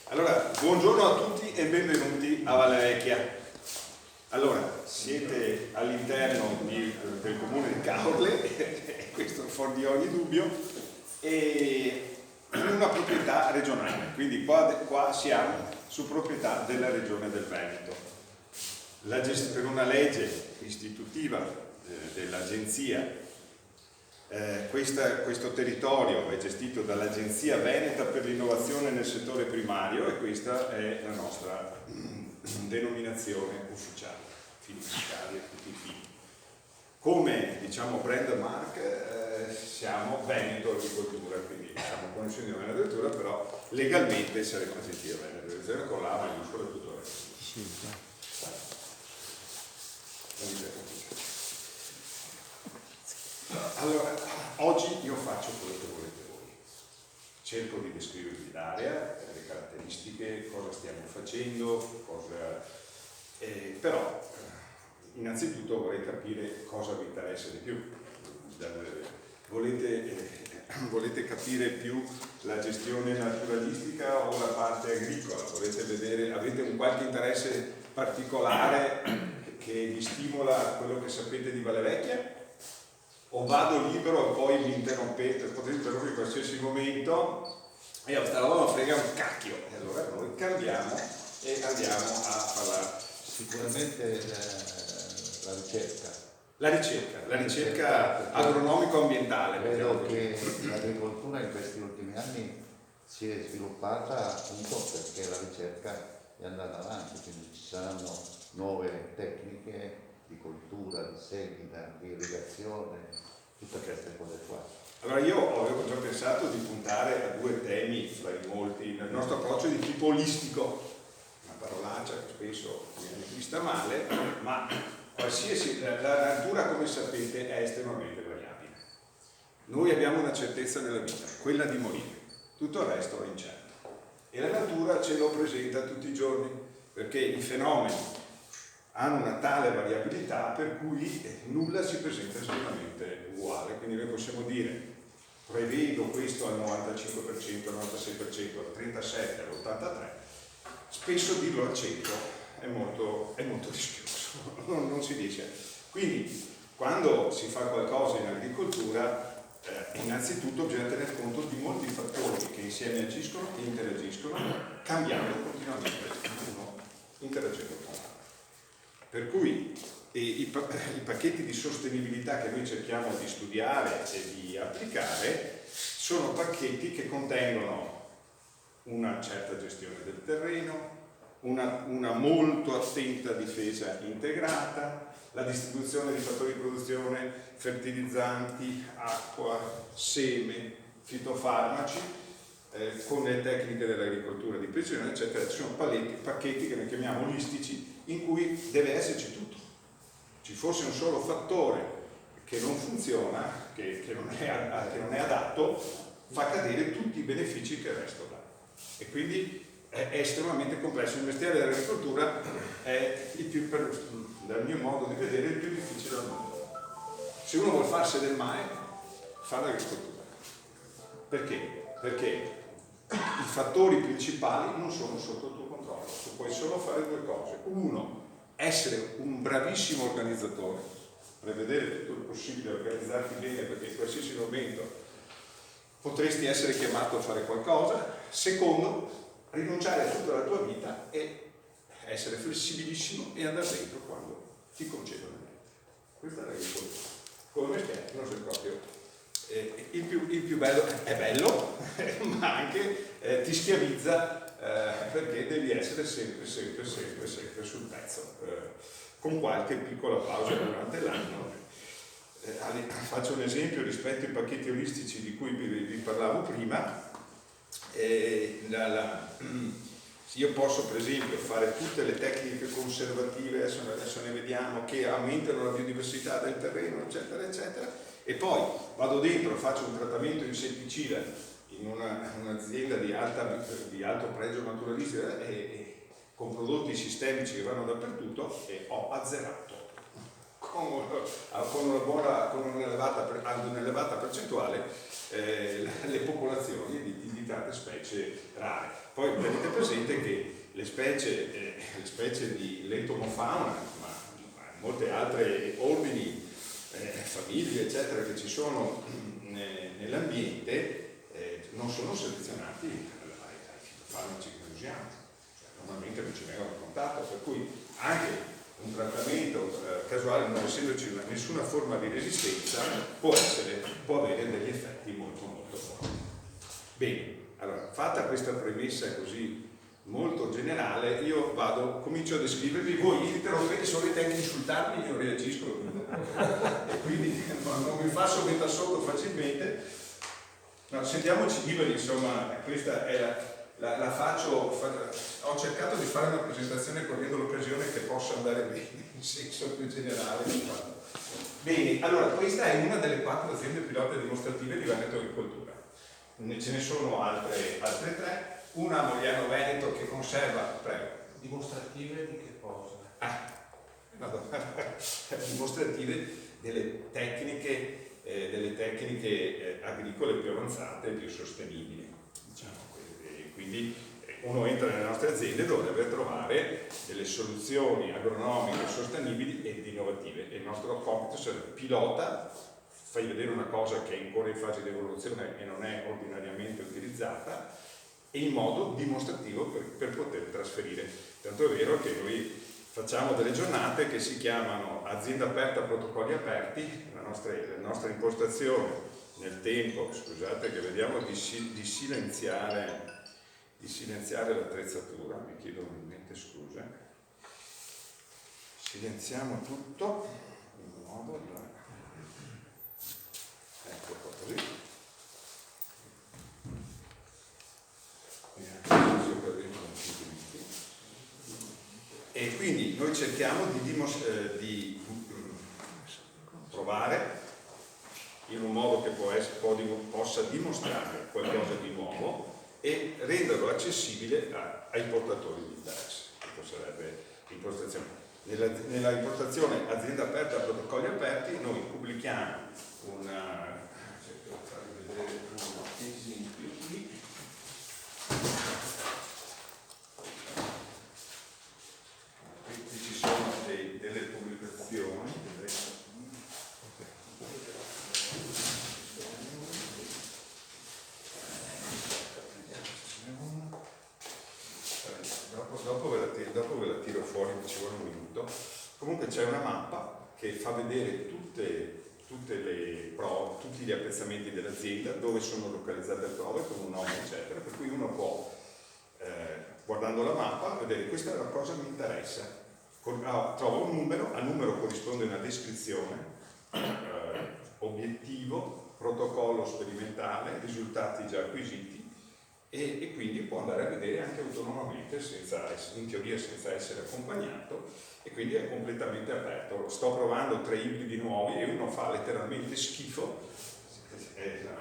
Allora, buongiorno a tutti e benvenuti a Valle Vecchia. Allora, siete all'interno del comune di Caorle, questo fuori di ogni dubbio, e in una proprietà regionale, quindi qua siamo su proprietà della regione del Veneto. Per una legge istitutiva dell'agenzia, questo territorio è gestito dall'Agenzia Veneta per l'innovazione nel settore primario e questa è la nostra denominazione ufficiale, fini fiscali a tutti i fini. Come diciamo brand mark siamo Veneto Agricoltura, quindi siamo connessioni di Veneto Agricoltura, però legalmente saremo Agenzia Veneto Agricoltura con la maiuscola e tutto il resto. Allora, oggi io faccio quello che volete voi. Cerco di descrivervi l'area, le caratteristiche, cosa stiamo facendo, però innanzitutto vorrei capire cosa vi interessa di più. Volete capire più la gestione naturalistica o la parte agricola? Volete vedere, avete un qualche interesse particolare che vi stimola quello che sapete di Valle Vecchia? O vado libero e poi mi interrompete, potete interrompere in qualsiasi momento e questa roba non frega un cacchio, e allora noi cambiamo e andiamo a parlare. Sicuramente la ricerca agronomico-ambientale. Vedo che l'agricoltura in questi ultimi anni si è sviluppata appunto perché la ricerca è andata avanti, quindi ci saranno nuove tecniche di coltura, di semina, di irrigazione, tutte queste cose qua. Allora io avevo già pensato di puntare a due temi fra i molti. Il nostro approccio è di tipo olistico, una parolaccia che spesso viene vista male, ma la natura, come sapete, è estremamente variabile. Noi abbiamo una certezza nella vita, quella di morire, tutto il resto è incerto. E la natura ce lo presenta tutti i giorni, perché i fenomeni hanno una tale variabilità per cui nulla si presenta esattamente uguale, quindi noi possiamo dire prevedo questo al 95%, al 96%, al 37%, all'83%, spesso dirlo al 100% è molto rischioso, non si dice. Quindi quando si fa qualcosa in agricoltura innanzitutto bisogna tener conto di molti fattori che insieme agiscono e interagiscono, cambiando continuamente uno interagendo con l'altro. Per cui i pacchetti di sostenibilità che noi cerchiamo di studiare e di applicare sono pacchetti che contengono una certa gestione del terreno, una molto attenta difesa integrata, la distribuzione di fattori di produzione, fertilizzanti, acqua, seme, fitofarmaci, con le tecniche dell'agricoltura di precisione, eccetera. Ci sono pacchetti che noi chiamiamo olistici, in cui deve esserci tutto. Ci fosse un solo fattore che non funziona, che non è adatto, fa cadere tutti i benefici che il resto dà. E quindi è estremamente complesso. Il mestiere dell'agricoltura è dal mio modo di vedere, il più difficile al mondo. Se uno vuole farsi del male, fa l'agricoltura. Perché? Perché i fattori principali non sono sotto il tuo controllo. Tu puoi solo fare due cose. Uno, essere un bravissimo organizzatore, prevedere tutto il possibile, organizzarti bene, perché in qualsiasi momento potresti essere chiamato a fare qualcosa. Secondo, rinunciare a tutta la tua vita e essere flessibilissimo e andare dentro quando ti concedono niente. Questa è l'agricoltura. Come mestiere non sei proprio il più bello, è bello ma anche ti schiavizza perché devi essere sempre sul pezzo, con qualche piccola pausa durante l'anno. Faccio un esempio rispetto ai pacchetti olistici di cui vi parlavo prima. Io posso per esempio fare tutte le tecniche conservative, adesso ne vediamo, che aumentano la biodiversità del terreno, eccetera eccetera, e poi vado dentro, faccio un trattamento insetticida in un'azienda di alto pregio naturalistico e con prodotti sistemici che vanno dappertutto, e ho azzerato con un'elevata percentuale le popolazioni di tante specie rare. Poi tenete presente che le specie di lentomofauna, ma molte altre ordini, famiglie, eccetera, che ci sono nell'ambiente, non sono selezionati ai fitofarmaci che usiamo. Normalmente non ci vengono a contatto, per cui anche un trattamento casuale, non essendoci nessuna forma di resistenza, può avere degli effetti molto molto forti. Bene, allora, fatta questa premessa così molto generale, io comincio a descrivervi, voi interrompete solo i tempi di insultarmi, io reagisco e quindi non mi faccio mettere sotto facilmente. No, sentiamoci liberi, insomma, questa è la faccio, ho cercato di fare una presentazione cogliendo l'occasione che possa andare bene, in senso più generale. Bene, allora questa è una delle 4 aziende pilota dimostrative di Veneto Agricoltura. Ce ne sono altre 3, una a Mogliano Veneto che conserva, prego. Dimostrative di che cosa? Dimostrative delle tecniche agricole più avanzate e più sostenibili, diciamo. Quindi uno entra nelle nostre aziende e dovrebbe trovare delle soluzioni agronomiche sostenibili ed innovative, e il nostro compito sarebbe pilota, fai vedere una cosa che è ancora in fase di evoluzione e non è ordinariamente utilizzata, e in modo dimostrativo per poter trasferire. Tanto è vero che noi facciamo delle giornate che si chiamano azienda aperta, protocolli aperti. La nostra impostazione nel tempo, scusate che vediamo di silenziare l'attrezzatura, mi chiedo umilmente scusa. Silenziamo tutto in modo da... ecco qua così. E quindi noi cerchiamo di provare in un modo che possa dimostrare qualcosa di nuovo e renderlo accessibile ai portatori di interesse. Questa sarebbe l'impostazione. Nella impostazione azienda aperta, protocolli aperti, noi pubblichiamo cerco di farvi vedere un esempio qui. Qui ci sono delle pubblicazioni. Dopo ve la tiro fuori, mi ci vuole un minuto. Comunque c'è una mappa che fa vedere tutti gli appezzamenti dell'azienda, dove sono localizzate le prove, con un nome, eccetera, per cui uno può, guardando la mappa, vedere questa è una cosa che mi interessa. Trovo un numero, al numero corrisponde una descrizione, obiettivo, protocollo sperimentale, risultati già acquisiti, e quindi può andare a vedere anche autonomamente, in teoria senza essere accompagnato, e quindi è completamente aperto. Sto provando 3 ibridi nuovi e uno fa letteralmente schifo,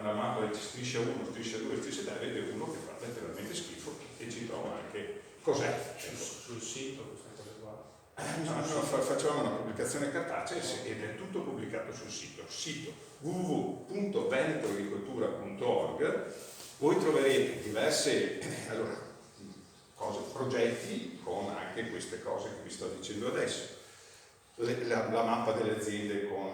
la mappa di striscia 1, striscia 2, striscia 3, vedete uno che fa letteralmente schifo e ci trova anche cos'è. Sul sito questa cosa qua? Facciamo una pubblicazione cartacea ed è tutto pubblicato sul sito www.venetoagricoltura.org. Voi troverete diverse progetti con anche queste cose che vi sto dicendo adesso. La mappa delle aziende con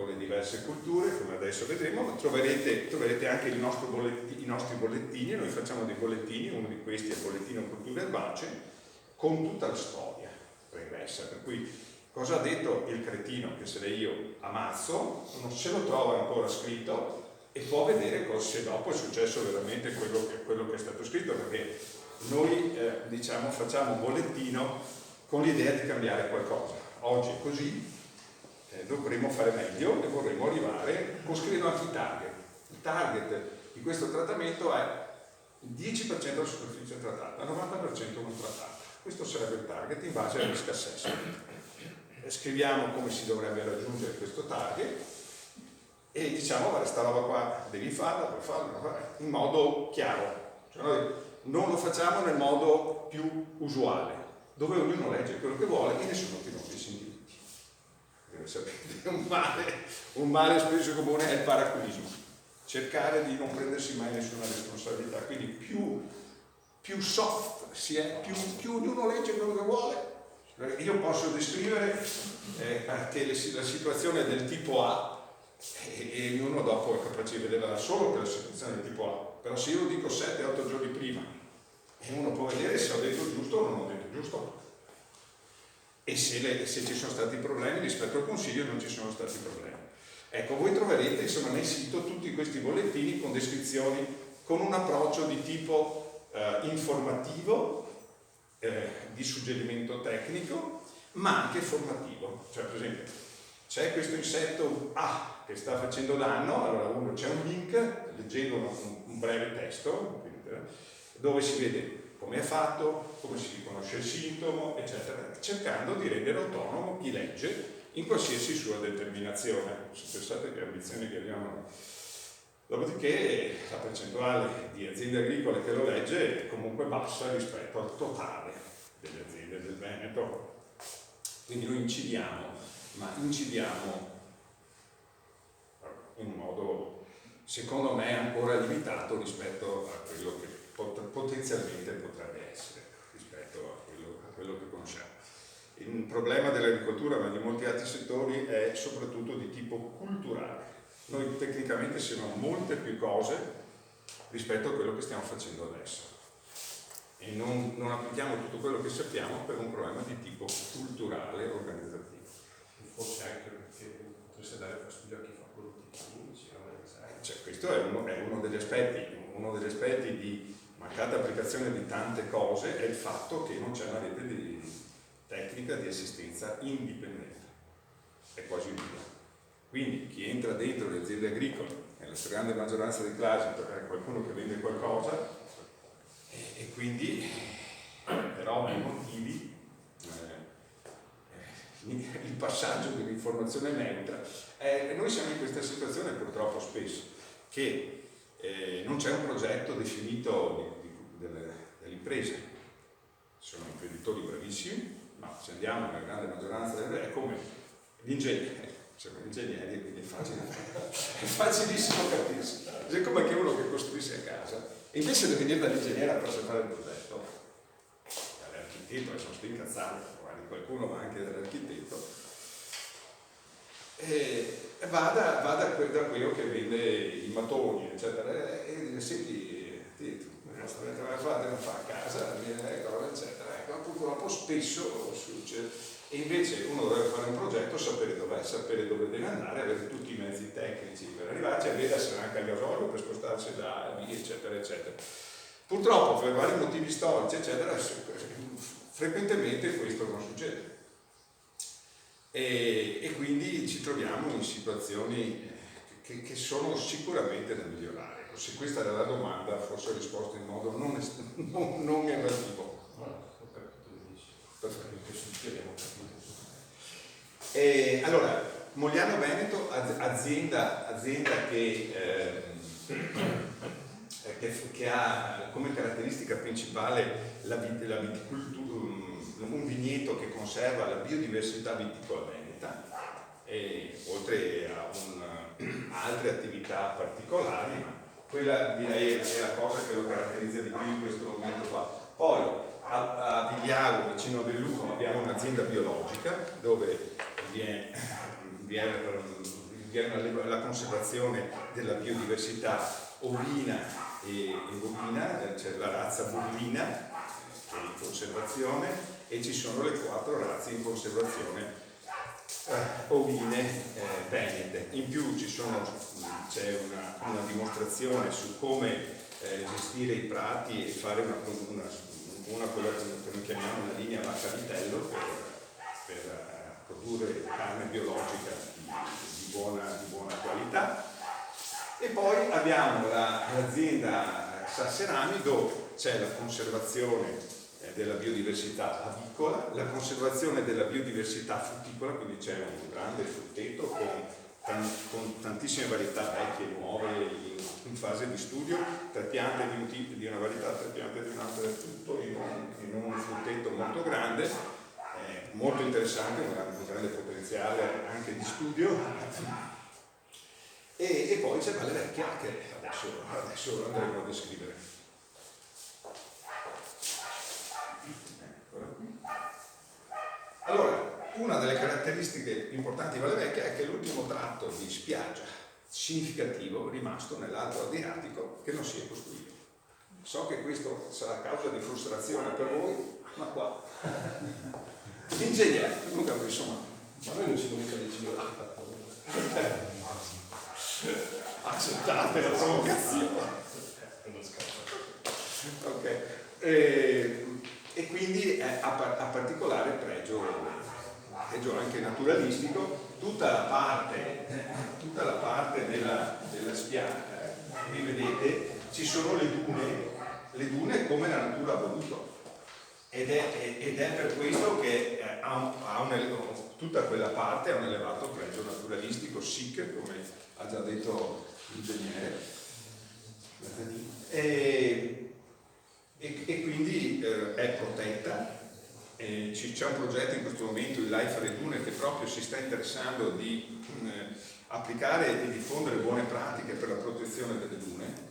le diverse culture, come adesso vedremo, ma troverete anche i nostri bollettini. Noi facciamo dei bollettini, uno di questi è il bollettino culture erbacee, con tutta la storia pregressa, per cui cosa ha detto il cretino che se ne io ammazzo, non se lo trova ancora scritto, e può vedere se dopo è successo veramente quello che è stato scritto, perché noi facciamo un bollettino con l'idea di cambiare qualcosa. Oggi è così, dovremmo fare meglio e vorremmo arrivare, scrivendo anche i target. Il target di questo trattamento è il 10% della superficie trattata, il 90% non trattata. Questo sarebbe il target in base al risk assessment. Scriviamo come si dovrebbe raggiungere questo target e diciamo: guarda, sta roba qua devi farla, puoi farla in modo chiaro. Cioè noi non lo facciamo nel modo più usuale, dove ognuno legge quello che vuole e nessuno ti rompe i sentieri. come sapete, un male spesso comune è il paraculismo, cercare di non prendersi mai nessuna responsabilità, quindi più soft si è, più ognuno legge quello che vuole. Io posso descrivere che la situazione è del tipo A e ognuno dopo è capace di vederla solo per la situazione del tipo A, però se io lo dico 7-8 giorni prima e uno può vedere se ho detto giusto o non ho detto giusto, e se ci sono stati problemi rispetto al consiglio non ci sono stati problemi. Ecco, voi troverete insomma nel sito tutti questi bollettini con descrizioni, con un approccio di tipo informativo, di suggerimento tecnico, ma anche formativo. Cioè, per esempio, c'è questo insetto A che sta facendo danno, allora c'è un link, leggendo un breve testo, dove si vede come è fatto, come si riconosce il sintomo, eccetera, cercando di rendere autonomo chi legge in qualsiasi sua determinazione. Se pensate che ambizioni che abbiamo. Dopodiché la percentuale di aziende agricole che lo legge è comunque bassa rispetto al totale delle aziende del Veneto. Quindi noi incidiamo in un modo, secondo me, ancora limitato rispetto a quello che potenzialmente potrebbe essere, rispetto a quello che conosciamo. Il problema dell'agricoltura, ma di molti altri settori, è soprattutto di tipo culturale. Noi tecnicamente sappiamo molte più cose rispetto a quello che stiamo facendo adesso e non applichiamo tutto quello che sappiamo per un problema di tipo culturale, organizzativo. Forse anche perché potreste dare fastidio a chi fa prodotti chimici, cioè, questo è uno degli aspetti di mancata applicazione di tante cose, è il fatto che non c'è una rete di tecnica di assistenza indipendente, è quasi nulla. Quindi chi entra dentro le aziende agricole, nella stragrande maggioranza dei casi, è qualcuno che vende qualcosa e quindi per ovvi motivi il passaggio dell'informazione neutra. Noi siamo in questa situazione purtroppo spesso, che non c'è un progetto definito dell'impresa. Sono imprenditori bravissimi, ma se andiamo nella grande maggioranza è come gli ingegneri. Siamo ingegneri, quindi è facilissimo capirsi. È come che uno che costruisce a casa, invece di venire dall'ingegnere a fare il progetto, dall'architetto, sono sto incazzando, magari qualcuno va anche dall'architetto, vada da quello che vende i mattoni, eccetera, e dice, senti, fate a casa, eccetera. Ecco, purtroppo spesso succede. E invece uno dovrebbe fare un progetto, sapere dov'è, sapere dove deve andare, avere tutti i mezzi tecnici per arrivarci, e vedersi anche al gasolio per spostarsi da lì, eccetera, eccetera. Purtroppo, per vari motivi storici, eccetera, frequentemente questo non succede. E quindi ci troviamo in situazioni che sono sicuramente da migliorare. Se questa era la domanda, forse ho risposto in modo non evasivo. Allora, Mogliano Veneto, azienda che ha come caratteristica principale la viticoltura, un vigneto che conserva la biodiversità viticola veneta, oltre a altre attività particolari, ma quella direi è la cosa che lo caratterizza di più in questo momento qua. Poi a Vigliago, vicino a Belluno, abbiamo un'azienda biologica dove viene la conservazione della biodiversità ovina e bovina, c'è la razza bovina che è in conservazione e ci sono le 4 razze in conservazione ovine venete. In più c'è una dimostrazione su come gestire i prati e fare quella che noi chiamiamo una linea vacca-vitello per produrre carne biologica di buona qualità. E poi abbiamo l'azienda Sasserami, dove c'è la conservazione della biodiversità avicola, la conservazione della biodiversità frutticola, quindi c'è un grande frutteto con tantissime varietà vecchie e nuove in fase di studio, 3 piante di una varietà, 3 piante di un'altra, tutto in un frutteto molto grande, molto interessante, un grande potenziale spaziale anche di studio, e poi c'è Valle Vecchia che adesso andremo a descrivere. Allora, una delle caratteristiche importanti di Valle Vecchia è che l'ultimo tratto di spiaggia significativo è rimasto nell'Alto Adriatico che non si è costruito. So che questo sarà causa di frustrazione per voi, ma qua l'ingegnere, comunque insomma, Ma noi non ci comunica di cibo. accettate la provocazione. Non scherzo. Ok. E quindi ha particolare pregio anche naturalistico tutta la parte della spiaggia. Qui vedete ci sono le dune come la natura ha voluto, ed è per questo che tutta quella parte ha un elevato pregio naturalistico, SIC, come ha già detto l'ingegnere, e quindi è protetta. C'è un progetto in questo momento, il Life alle Dune, che proprio si sta interessando di applicare e diffondere buone pratiche per la protezione delle dune,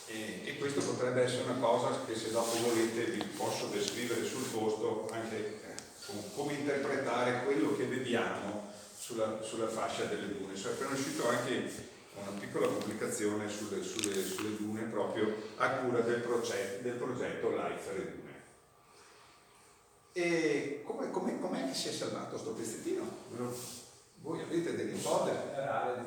e questo potrebbe essere una cosa che, se dopo volete, vi posso descrivere sul posto anche come interpretare quello che vediamo sulla fascia delle dune. È appena uscito anche una piccola pubblicazione sulle dune proprio a cura del progetto Life alle Dune. E com'è che si è salvato sto pezzettino? Voi avete delle ipotesi? L'area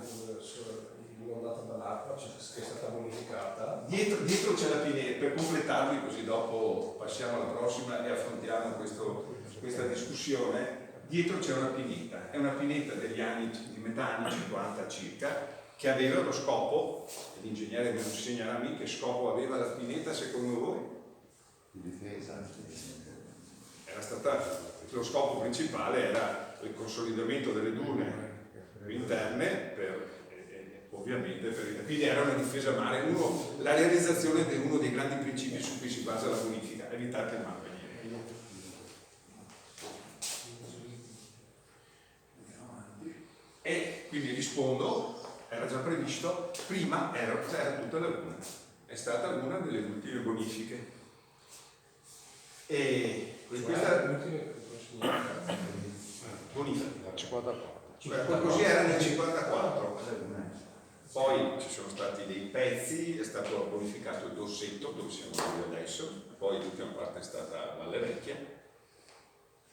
inondata dall'acqua che è stata bonificata. Dietro c'è la pineta, per completarvi, così dopo passiamo alla prossima e affrontiamo questa discussione. Dietro c'è una pineta, è una pineta degli anni di metà anni 50 circa, che aveva lo scopo, l'ingegnere mi insegnerà a me che scopo aveva la pineta secondo voi? Di difesa. Lo scopo principale era il consolidamento delle dune interne, ovviamente, quindi era una difesa mare, la realizzazione di uno dei grandi principi su cui si basa la bonifica, evitate il malvenire. E quindi rispondo, era già previsto, prima era tutta laguna, è stata una delle ultime bonifiche. E questa bonifica 54. Così era nel 54. Poi ci sono stati dei pezzi, è stato bonificato il Dossetto, dove siamo noi adesso, poi l'ultima parte è stata Valle Vecchia,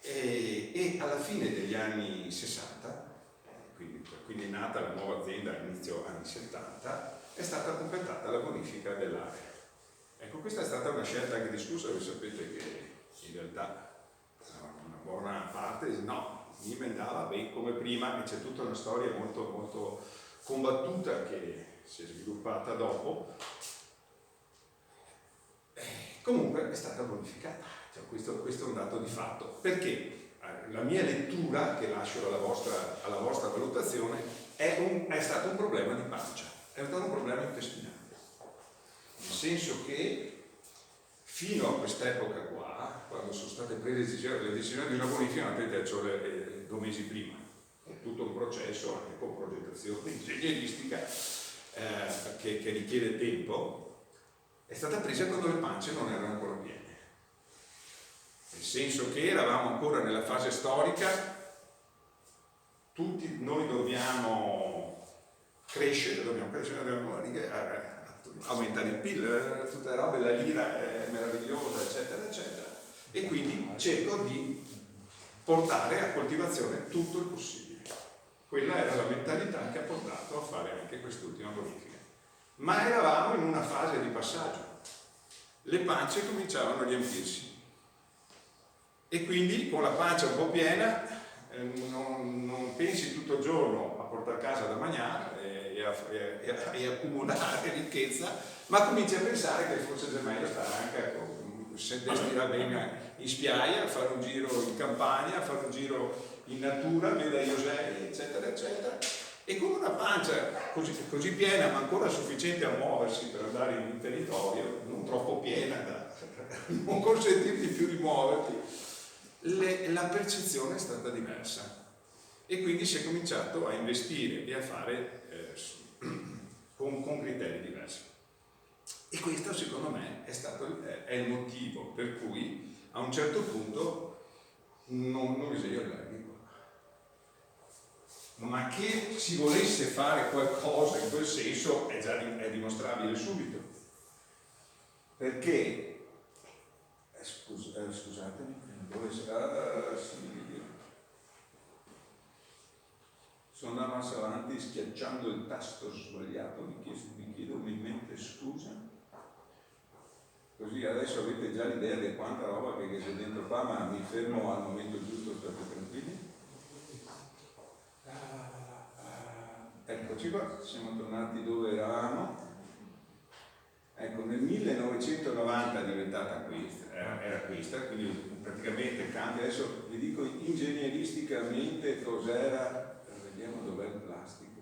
e alla fine degli anni 60, quindi è nata la nuova azienda all'inizio anni 70, è stata completata la bonifica dell'area. Ecco, questa è stata una scelta anche discussa, voi sapete che in realtà una buona parte no, mi andava bene come prima, e c'è tutta una storia molto, molto combattuta che si è sviluppata dopo. Comunque è stata bonificata, cioè, questo è un dato di fatto, perché la mia lettura, che lascio alla vostra valutazione, è stato un problema di pancia, è stato un problema intestinale, nel senso che fino a quest'epoca qua, quando sono state prese le decisioni di una bonifica, naturalmente cioè 2 mesi prima, è tutto un processo anche con progettazione ingegneristica che richiede tempo, è stata presa quando le pance non erano ancora piene, nel senso che eravamo ancora nella fase storica, tutti noi dobbiamo crescere, dobbiamo aumentare il PIL, tutte le robe, la lira è meravigliosa, eccetera, eccetera, e quindi cerco di portare a coltivazione tutto il possibile. Quella era la mentalità che ha portato a fare anche quest'ultima bonifica. Ma eravamo in una fase di passaggio, le pance cominciavano a riempirsi, e quindi con la pancia un po' piena non pensi tutto il giorno a portare a casa da mangiare e accumulare ricchezza, ma cominci a pensare che forse è meglio stare anche se destina bene in spiaggia, a fare un giro in campagna, a fare un giro in natura, veda Iosei, eccetera, eccetera, e con una pancia così piena, ma ancora sufficiente a muoversi per andare in un territorio, non troppo piena da non consentirti più di muoverti, la percezione è stata diversa. e quindi si è cominciato a investire e a fare con criteri diversi. E questo secondo me è il motivo per cui a un certo punto non bisogna allarghi qua. Ma che si volesse fare qualcosa in quel senso è dimostrabile subito. Perché, scusatemi, sono andato avanti schiacciando il tasto sbagliato, vi chiedo umilmente scusa. Così adesso avete già l'idea di quanta roba che c'è dentro qua, ma mi fermo al momento giusto, state tranquilli. Eccoci qua, siamo tornati dove eravamo. Ecco, nel 1990 è diventata questa, era questa, quindi praticamente cambia. Adesso vi dico ingegneristicamente cos'era, vediamo dov'è il plastico,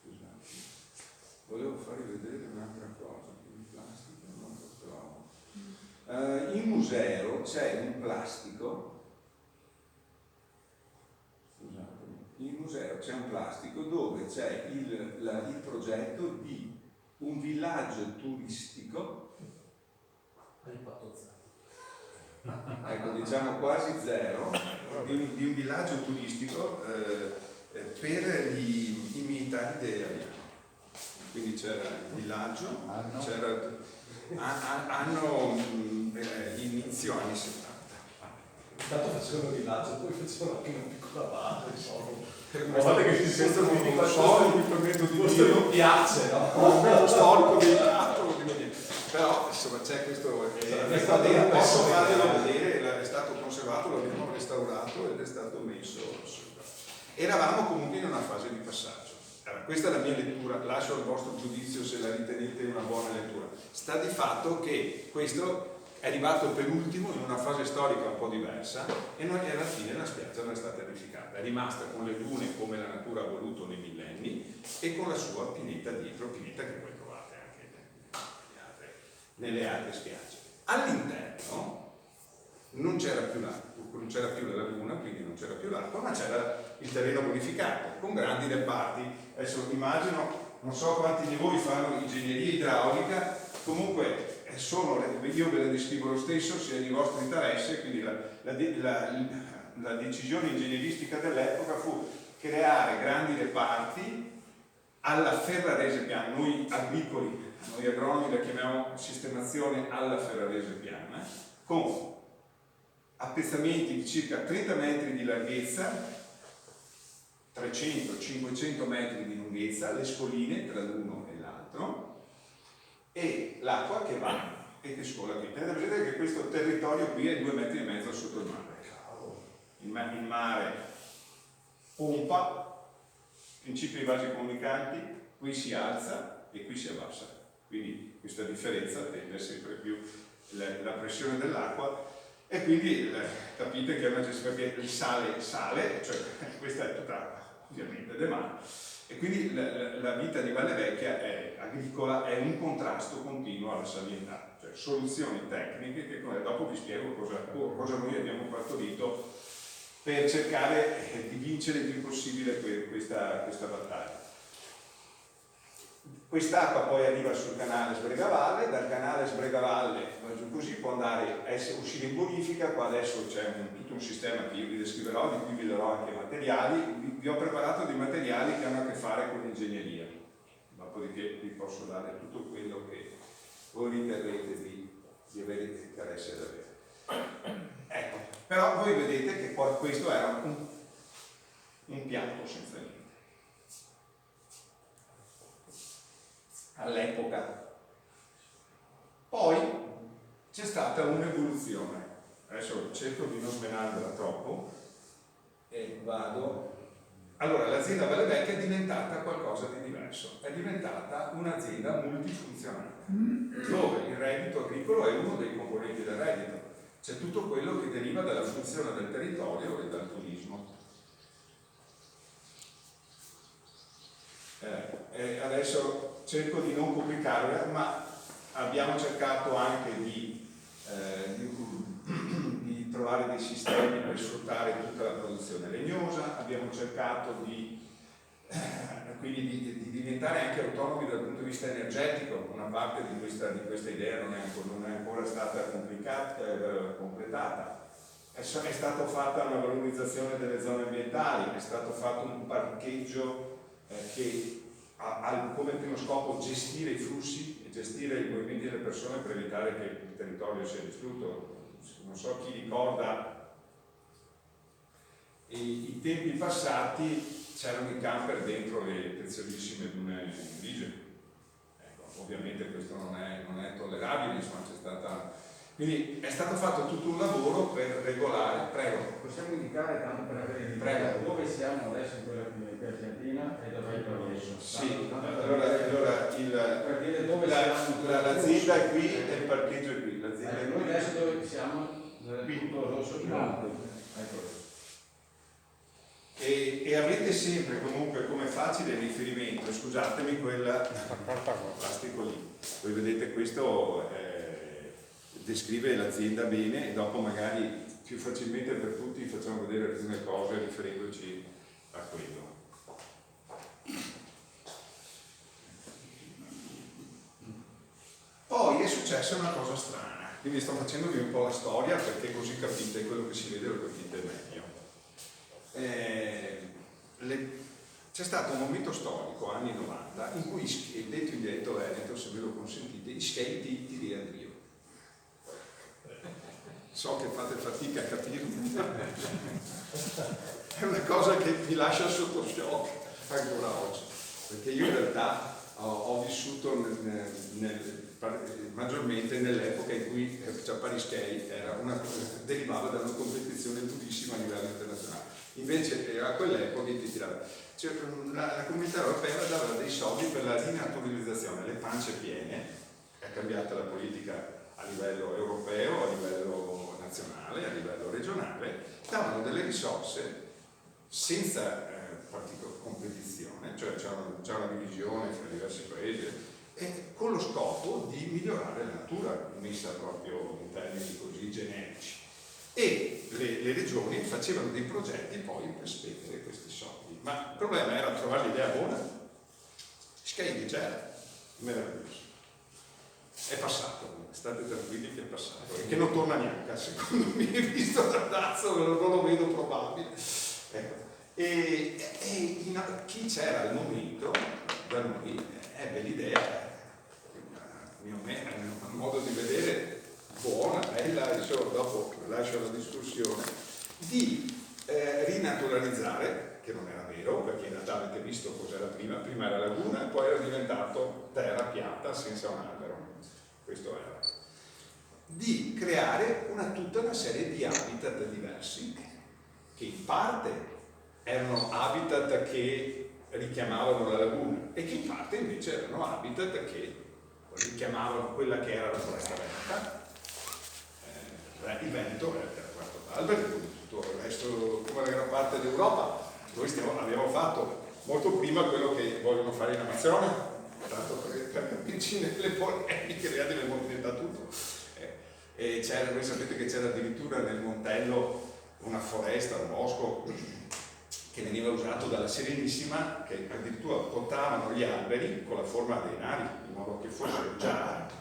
scusate. Volevo farvi vedere un'altra cosa, il plastico non lo trovo. In museo c'è un plastico, in museo c'è un plastico dove c'è il progetto di un villaggio turistico, ecco, diciamo quasi zero, di un villaggio turistico per i militari dell'Aviano. Quindi c'era il villaggio, hanno inizio anni 70. Intanto facevano il villaggio, poi facevano anche una piccola base, Guardate che si sentono un storico, questo non piace, no? storico delicato, però insomma c'è questo, posso farvelo vedere, è stato conservato, l'abbiamo restaurato ed è stato messo su. Eravamo comunque in una fase di passaggio. Allora, questa è la mia lettura, lascio al vostro giudizio se la ritenete una buona lettura. Sta di fatto che questo è arrivato per ultimo in una fase storica un po' diversa e alla fine la spiaggia non è stata edificata, è rimasta con le dune come la natura ha voluto nei millenni e con la sua pineta dietro, pineta che poi trovate anche nelle altre spiagge. All'interno non c'era più la laguna, quindi non c'era più l'acqua, ma c'era il terreno bonificato con grandi reparti. Adesso immagino, non so quanti di voi fanno ingegneria idraulica, comunque io ve la descrivo lo stesso se è di vostro interesse. Quindi la decisione ingegneristica dell'epoca fu creare grandi reparti alla Ferrarese piana. Noi agricoli, noi agronomi la chiamiamo sistemazione alla Ferrarese piana, con appezzamenti di circa 30 metri di larghezza, 300-500 metri di lunghezza, le scoline tra l'uno e l'altro, e l'acqua che va e che scola qui. Tenete presente che questo territorio qui è 2,5 metri sotto il mare. Il mare pompa, principi di vasi comunicanti, qui si alza e qui si abbassa. Quindi questa differenza tende sempre più la pressione dell'acqua e quindi capite che è una gestione, perché il sale, cioè questa è tutta ovviamente demano. E quindi la vita di Valle Vecchia è agricola, è un contrasto continuo alla salinità, cioè soluzioni tecniche che dopo vi spiego cosa noi abbiamo partorito per cercare di vincere il più possibile questa battaglia. Quest'acqua poi arriva sul canale Sbregavalle, dal canale Sbregavalle va giù così, può andare a uscire in bonifica. Qua adesso c'è tutto un sistema che io vi descriverò, di cui vi darò anche materiali. Vi ho preparato dei materiali che hanno a che fare con l'ingegneria, dopodiché vi posso dare tutto quello che voi riterrete di avere interesse ad avere. Ecco, però voi vedete che poi questo era un piatto senza niente. All'epoca. Poi c'è stata un'evoluzione. Adesso cerco di non smenarvela troppo e vado. Allora, l'azienda Valle Vecchia è diventata qualcosa di diverso, è diventata un'azienda multifunzionale, dove il reddito agricolo è uno dei componenti del reddito. C'è tutto quello che deriva dalla funzione del territorio e dal turismo. Adesso cerco di non pubblicarla, ma abbiamo cercato anche di trovare dei sistemi per sfruttare tutta la produzione legnosa, abbiamo cercato quindi di diventare anche autonomi dal punto di vista energetico. Una parte di questa idea non è ancora stata completata. È stata fatta una valorizzazione delle zone ambientali, è stato fatto un parcheggio che ha come primo scopo gestire i flussi e gestire i movimenti delle persone per evitare che il territorio sia distrutto. Non so chi ricorda i tempi passati, c'erano i camper dentro le preziosissime dune grigie. Ecco, ovviamente questo non è tollerabile, insomma c'è stata... Quindi è stato fatto tutto un lavoro per regolare. Prego. Possiamo indicare, tanto per avere l'idea, dove siamo adesso in quella comunità argentina e dove è il progresso? Sì, allora per dire dove siamo. l'azienda è qui e il parcheggio è qui. Noi adesso dove siamo? Tutto rosso bianco. Ecco. E avete sempre comunque come facile riferimento, scusatemi, quella plastico lì. Voi vedete questo descrive l'azienda bene e dopo magari più facilmente per tutti facciamo vedere alcune cose riferendoci a quello. Poi è successa una cosa strana, quindi sto facendovi un po' la storia perché così capite quello che si vede, lo capite meglio. C'è stato un momento storico, anni 90, in cui, detto in dialetto veneto, se ve lo consentite, i skate ti riandrio. So che fate fatica a capirlo. È una cosa che vi lascia sotto shock ancora oggi, perché io in realtà ho vissuto maggiormente nell'epoca in cui Paris-Skate derivava da una competizione durissima a livello internazionale. Invece a quell'epoca la comunità europea dava dei soldi per la rinaturalizzazione, le pance piene, è cambiata la politica a livello europeo, a livello nazionale, a livello regionale, davano delle risorse senza competizione, cioè c'è una divisione fra diversi paesi, e con lo scopo di migliorare la natura, messa proprio in termini così generici. E le regioni facevano dei progetti poi per spendere questi soldi, ma il problema era trovare l'idea buona. Skate c'era, meraviglioso. È passato, state tranquilli che è passato e che non torna neanche, secondo me, visto da Dazzo, non lo vedo probabile. Ecco. E chi c'era al momento da noi ebbe l'idea, a mio modo di vedere, buona, bella, insomma, dopo lascio la discussione, di rinaturalizzare, che non era vero, perché in realtà avete visto cos'era prima era laguna e poi era diventato terra piatta senza un albero. Questo era. Di creare tutta una serie di habitat diversi, che in parte erano habitat che richiamavano la laguna e che in parte invece erano habitat che richiamavano quella che era la foresta veneta. Il Veneto era il quarto d'albero, come tutto il resto, come la gran parte d'Europa. Noi abbiamo fatto molto prima quello che vogliono fare in Amazzonia, tanto per capirci nelle polemiche, le deve diventare tutto. E voi sapete che c'era addirittura nel Montello una foresta, un bosco che veniva usato dalla Serenissima, che addirittura potavano gli alberi con la forma dei navi, in modo che fossero già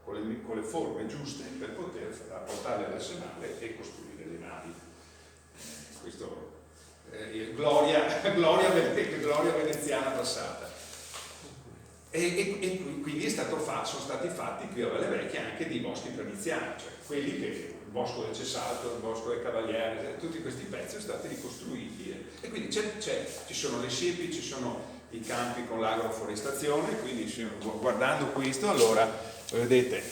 con le forme giuste per poter portarle all'arsenale e costruire le navi. Questo gloria veneziana passata. E quindi sono stati fatti qui a Valle Vecchia anche dei boschi planiziani, cioè quelli che il bosco del Cessalto, il bosco del Cavaliere, tutti questi pezzi sono stati ricostruiti e quindi ci sono le siepi, ci sono i campi con l'agroforestazione, quindi guardando questo allora vedete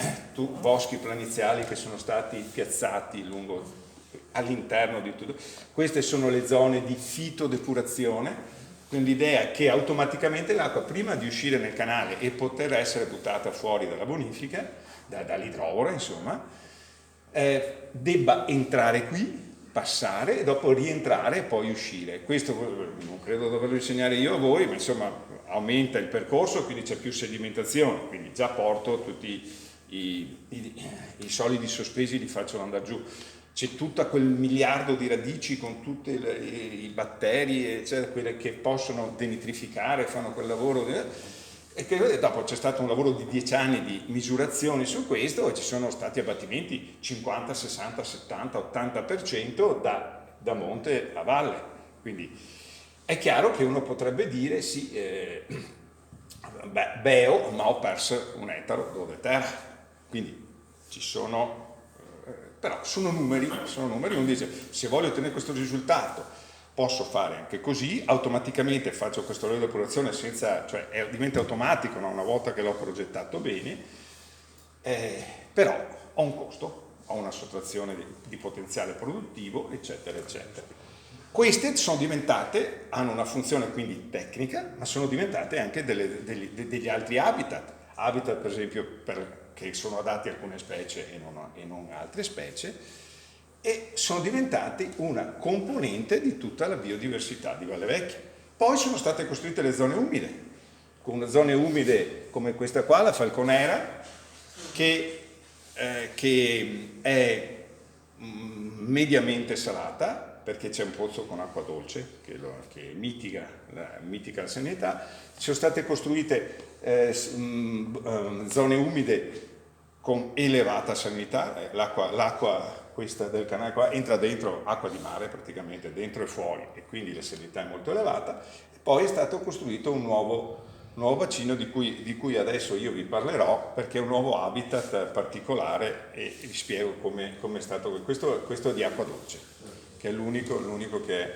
boschi planiziali che sono stati piazzati all'interno di tutto. Queste sono le zone di fitodepurazione. Quindi l'idea è che automaticamente l'acqua, prima di uscire nel canale e poter essere buttata fuori dalla bonifica, dall'idrovora insomma, debba entrare qui, passare e dopo rientrare e poi uscire. Questo non credo doverlo insegnare io a voi, ma insomma aumenta il percorso, quindi c'è più sedimentazione, quindi già porto tutti i solidi sospesi, li faccio andare giù. c'è tutto quel miliardo di radici con tutti i batteri, eccetera, quelle che possono denitrificare, fanno quel lavoro, e che dopo c'è stato un lavoro di 10 anni di misurazioni su questo e ci sono stati abbattimenti 50, 60, 70, 80% da monte a valle. Quindi è chiaro che uno potrebbe dire sì, beo, ma ho perso un ettaro dove terra. Quindi ci sono... però sono numeri, uno dice se voglio ottenere questo risultato posso fare anche così, automaticamente faccio questo lavoro di depurazione cioè diventa automatico, no? Una volta che l'ho progettato bene, però ho un costo, ho una sottrazione di potenziale produttivo, eccetera, eccetera. Queste sono diventate, hanno una funzione quindi tecnica, ma sono diventate anche degli altri habitat per esempio che sono adatti a alcune specie e non altre specie, e sono diventati una componente di tutta la biodiversità di Valle Vecchia. Poi sono state costruite le zone umide, con zone umide come questa qua, la Falconera, che è mediamente salata, perché c'è un pozzo con acqua dolce che mitiga la salinità. Ci sono state costruite zone umide con elevata salinità, l'acqua questa del canale qua entra dentro, acqua di mare praticamente, dentro e fuori, e quindi la salinità è molto elevata. E poi è stato costruito un nuovo bacino di cui adesso io vi parlerò, perché è un nuovo habitat particolare e vi spiego come è stato. Questo è di acqua dolce, che è l'unico che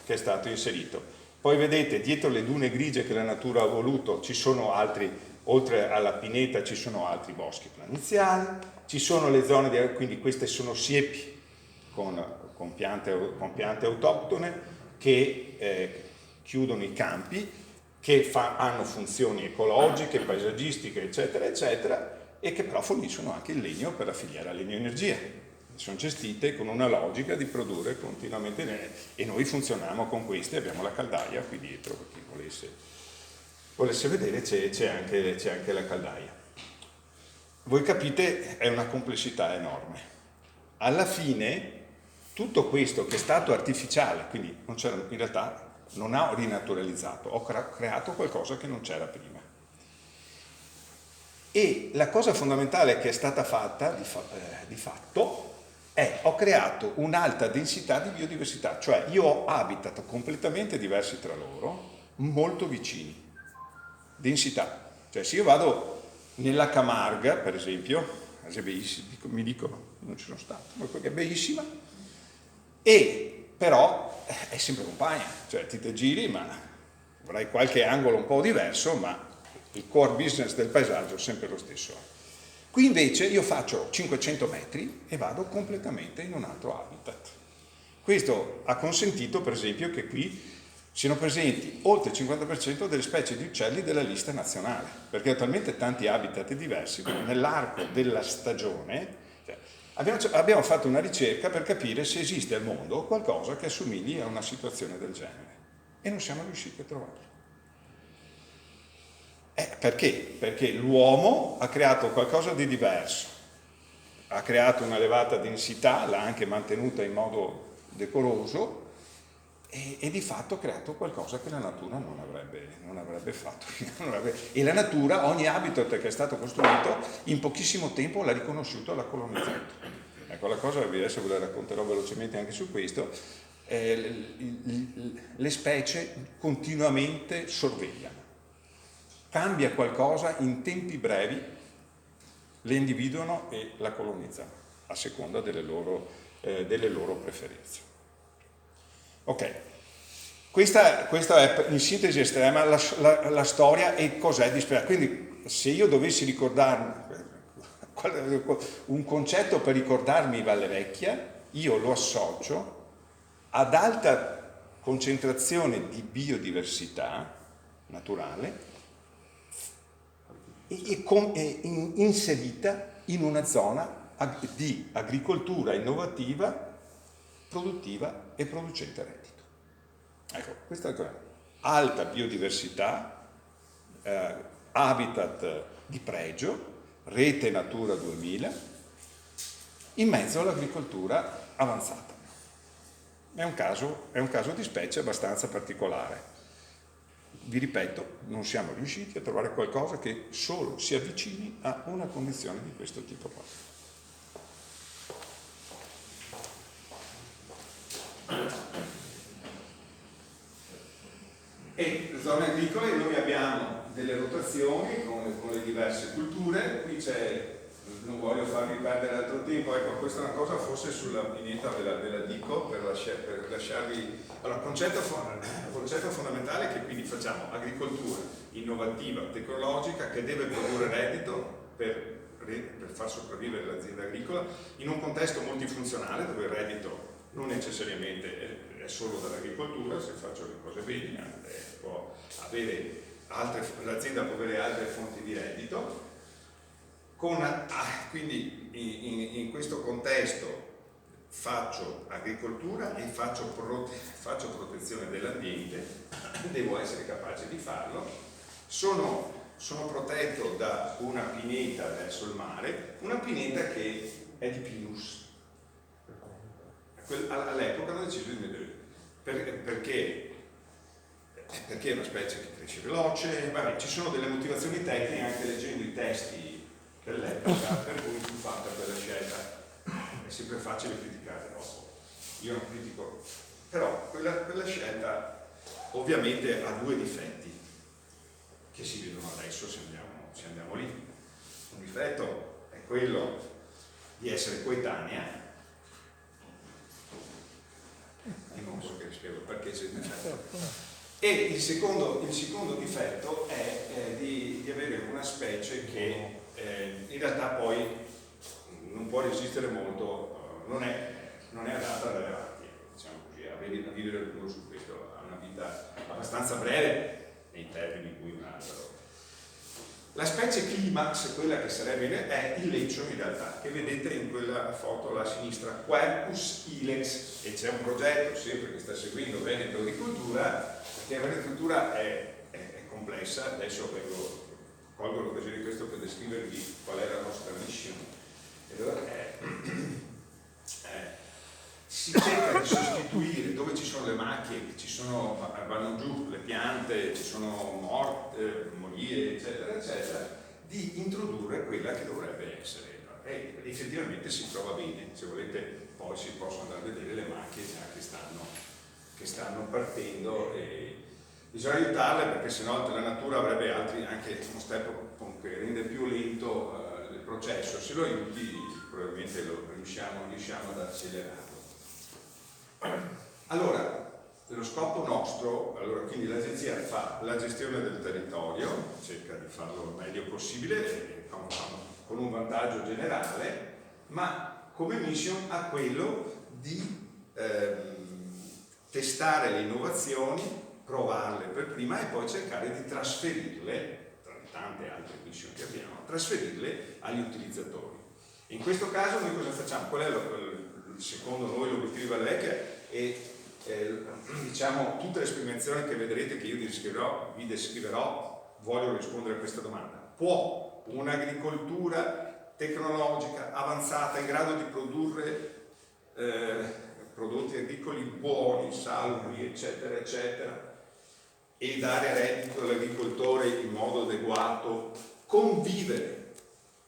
è stato inserito. Poi vedete dietro le dune grigie che la natura ha voluto ci sono altri, oltre alla pineta ci sono altri boschi planiziali, ci sono le zone quindi queste sono siepi con piante autoctone che chiudono i campi, che hanno funzioni ecologiche, paesaggistiche, eccetera, eccetera, e che però forniscono anche il legno per la filiera legno-energia. Sono gestite con una logica di produrre continuamente e noi funzioniamo con queste, abbiamo la caldaia qui dietro, per chi volesse vedere c'è anche la caldaia. Voi capite, è una complessità enorme. Alla fine tutto questo che è stato artificiale, quindi in realtà non ho rinaturalizzato, ho creato qualcosa che non c'era prima. E la cosa fondamentale che è stata fatta di fatto è ho creato un'alta densità di biodiversità, cioè io ho habitat completamente diversi tra loro, molto vicini. Densità, cioè se io vado nella Camarga, per esempio, mi dicono, non ci sono stato, ma perché è bellissima, e però è sempre compagna, cioè ti te giri, ma avrai qualche angolo un po' diverso, ma il core business del paesaggio è sempre lo stesso. Qui invece io faccio 500 metri e vado completamente in un altro habitat. Questo ha consentito, per esempio, che qui siano presenti oltre il 50% delle specie di uccelli della lista nazionale, perché ho talmente tanti habitat diversi che nell'arco della stagione abbiamo fatto una ricerca per capire se esiste al mondo qualcosa che assomigli a una situazione del genere e non siamo riusciti a trovarlo. Perché? Perché l'uomo ha creato qualcosa di diverso, ha creato un'elevata densità, l'ha anche mantenuta in modo decoroso e di fatto ha creato qualcosa che la natura non avrebbe fatto. E la natura, ogni habitat che è stato costruito, in pochissimo tempo l'ha riconosciuto e l'ha colonizzato. Ecco, la cosa, adesso ve la racconterò velocemente anche su questo, le specie continuamente sorvegliano. Cambia qualcosa in tempi brevi, le individuano e la colonizzano a seconda delle loro preferenze. Ok, questa è in sintesi estrema la storia e cos'è disperato. Quindi se io dovessi ricordarmi un concetto per ricordarmi Valle Vecchia, io lo associo ad alta concentrazione di biodiversità naturale e inserita in una zona di agricoltura innovativa, produttiva e producente reddito. Ecco, questa è la cosa. Alta biodiversità, habitat di pregio, rete Natura 2000, in mezzo all'agricoltura avanzata. È un caso di specie abbastanza particolare. Vi ripeto, non siamo riusciti a trovare qualcosa che solo si avvicini a una condizione di questo tipo qua. E zone agricole noi abbiamo delle rotazioni con le diverse culture. Qui c'è, non voglio farvi perdere altro tempo, ecco, questa è una cosa forse sulla pineta della Dico per lasciarvi. Allora, concetto fondamentale è che quindi facciamo agricoltura innovativa, tecnologica, che deve produrre reddito per far sopravvivere l'azienda agricola in un contesto multifunzionale dove il reddito non necessariamente è solo dall'agricoltura, se faccio le cose bene, l'azienda può avere altre fonti di reddito. Quindi in questo contesto faccio agricoltura e faccio protezione dell'ambiente, devo essere capace di farlo. Sono protetto da una pineta verso il mare, una pineta che è di Pinus. All'epoca hanno deciso di mettere perché è una specie che cresce veloce. Vabbè, ci sono delle motivazioni tecniche, anche leggendo i testi dell'epoca, per cui fu fatta quella scelta. È sempre facile criticare dopo, io non critico, però quella scelta ovviamente ha due difetti che si vedono adesso se andiamo lì. Un difetto è quello di essere coetanea, e non so che spiego perché c'è il difetto, e il secondo difetto è di avere una specie che in realtà poi non può resistere molto, non è adatta ad andare avanti, diciamo così, a vivere lungo su questo, ha una vita abbastanza breve nei termini in cui un albero. La specie climax, quella che sarebbe, è il leccio in realtà, che vedete in quella foto alla sinistra, Quercus ilex, e c'è un progetto sempre che sta seguendo Veneto Agricoltura, perché l'agricoltura è complessa. Adesso colgo l'occasione di questo per descrivervi qual è la nostra mission. Si cerca di sostituire dove ci sono le macchie, vanno giù le piante, ci sono molie, eccetera, eccetera, di introdurre quella che dovrebbe essere. E effettivamente si trova bene, se volete poi si possono andare a vedere le macchie già che stanno partendo, e bisogna aiutarle perché sennò la natura avrebbe anche uno step che rende più lento il processo. Se lo aiuti probabilmente riusciamo ad accelerarlo. Allora, lo scopo nostro, quindi l'agenzia fa la gestione del territorio, cerca di farlo il meglio possibile, con un vantaggio generale, ma come mission ha quello di testare le innovazioni, provarle per prima e poi cercare di trasferirle, tra le tante altre mission che abbiamo, trasferirle agli utilizzatori. In questo caso noi cosa facciamo? Qual è secondo noi l'obiettivo di Valvecchia? E diciamo tutte le sperimentazioni che vedrete che io vi descriverò vogliono rispondere a questa domanda. Può un'agricoltura tecnologica avanzata in grado di produrre prodotti agricoli buoni, salubri, eccetera, eccetera, e dare reddito all'agricoltore in modo adeguato, convivere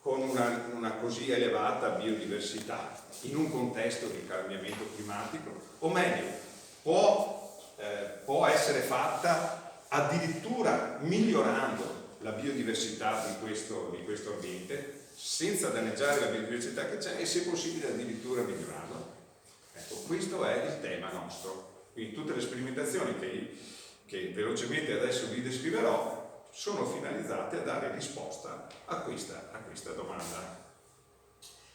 con una così elevata biodiversità in un contesto di cambiamento climatico? O meglio, può essere fatta addirittura migliorando la biodiversità di questo ambiente senza danneggiare la biodiversità che c'è, e se possibile addirittura migliorarlo? Ecco, questo è il tema nostro. Quindi tutte le sperimentazioni che velocemente adesso vi descriverò sono finalizzate a dare risposta a questa domanda.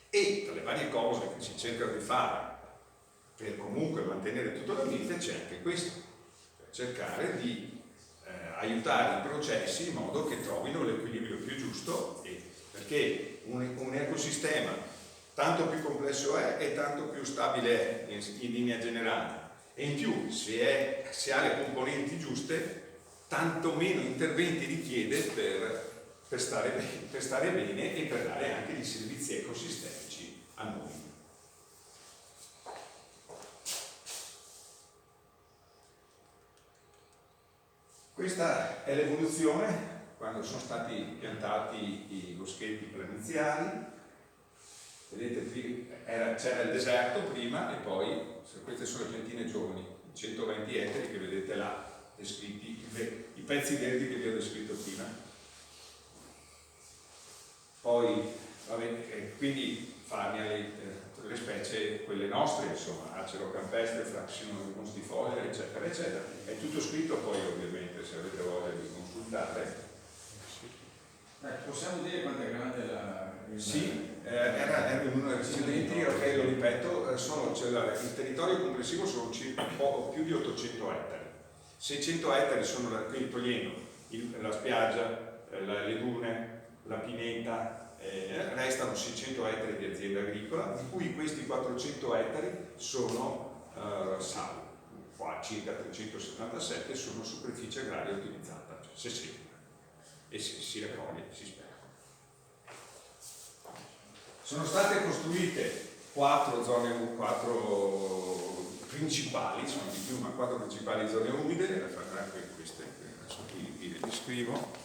E tra le varie cose che si cercano di fare per comunque mantenere tutto l'ambiente c'è anche questo, cioè cercare di aiutare i processi in modo che trovino l'equilibrio più giusto, perché un ecosistema tanto più complesso è e tanto più stabile è in linea generale, e in più se ha le componenti giuste tanto meno interventi richiede per stare bene e per dare anche dei servizi ecosistemici a noi. Questa è l'evoluzione quando sono stati piantati i boschetti planiziali. Vedete qui c'era il deserto prima e poi queste sono le piantine giovani, 120 ettari che vedete là descritti, i pezzi verdi che vi ho descritto prima. Poi, quindi farnia, le specie, quelle nostre, insomma, acero campestre, fraxino constifolia, eccetera, eccetera. È tutto scritto poi, ovviamente, se avete voglia di consultare. Possiamo dire quanto è grande la... Sì, era in uno dei precedenti, ok, lo ripeto, il territorio complessivo sono poco più di 800 ettari. 600 ettari sono, quindi togliendo la spiaggia, le dune, la pineta, restano 600 ettari di azienda agricola, di cui questi 400 ettari sono sale, qua circa 377 sono superficie agraria utilizzata, cioè 60, e si raccoglie, si spera. Sono state costruite 4 principali, sono di più, ma 4 principali zone umide, queste, adesso vi le descrivo.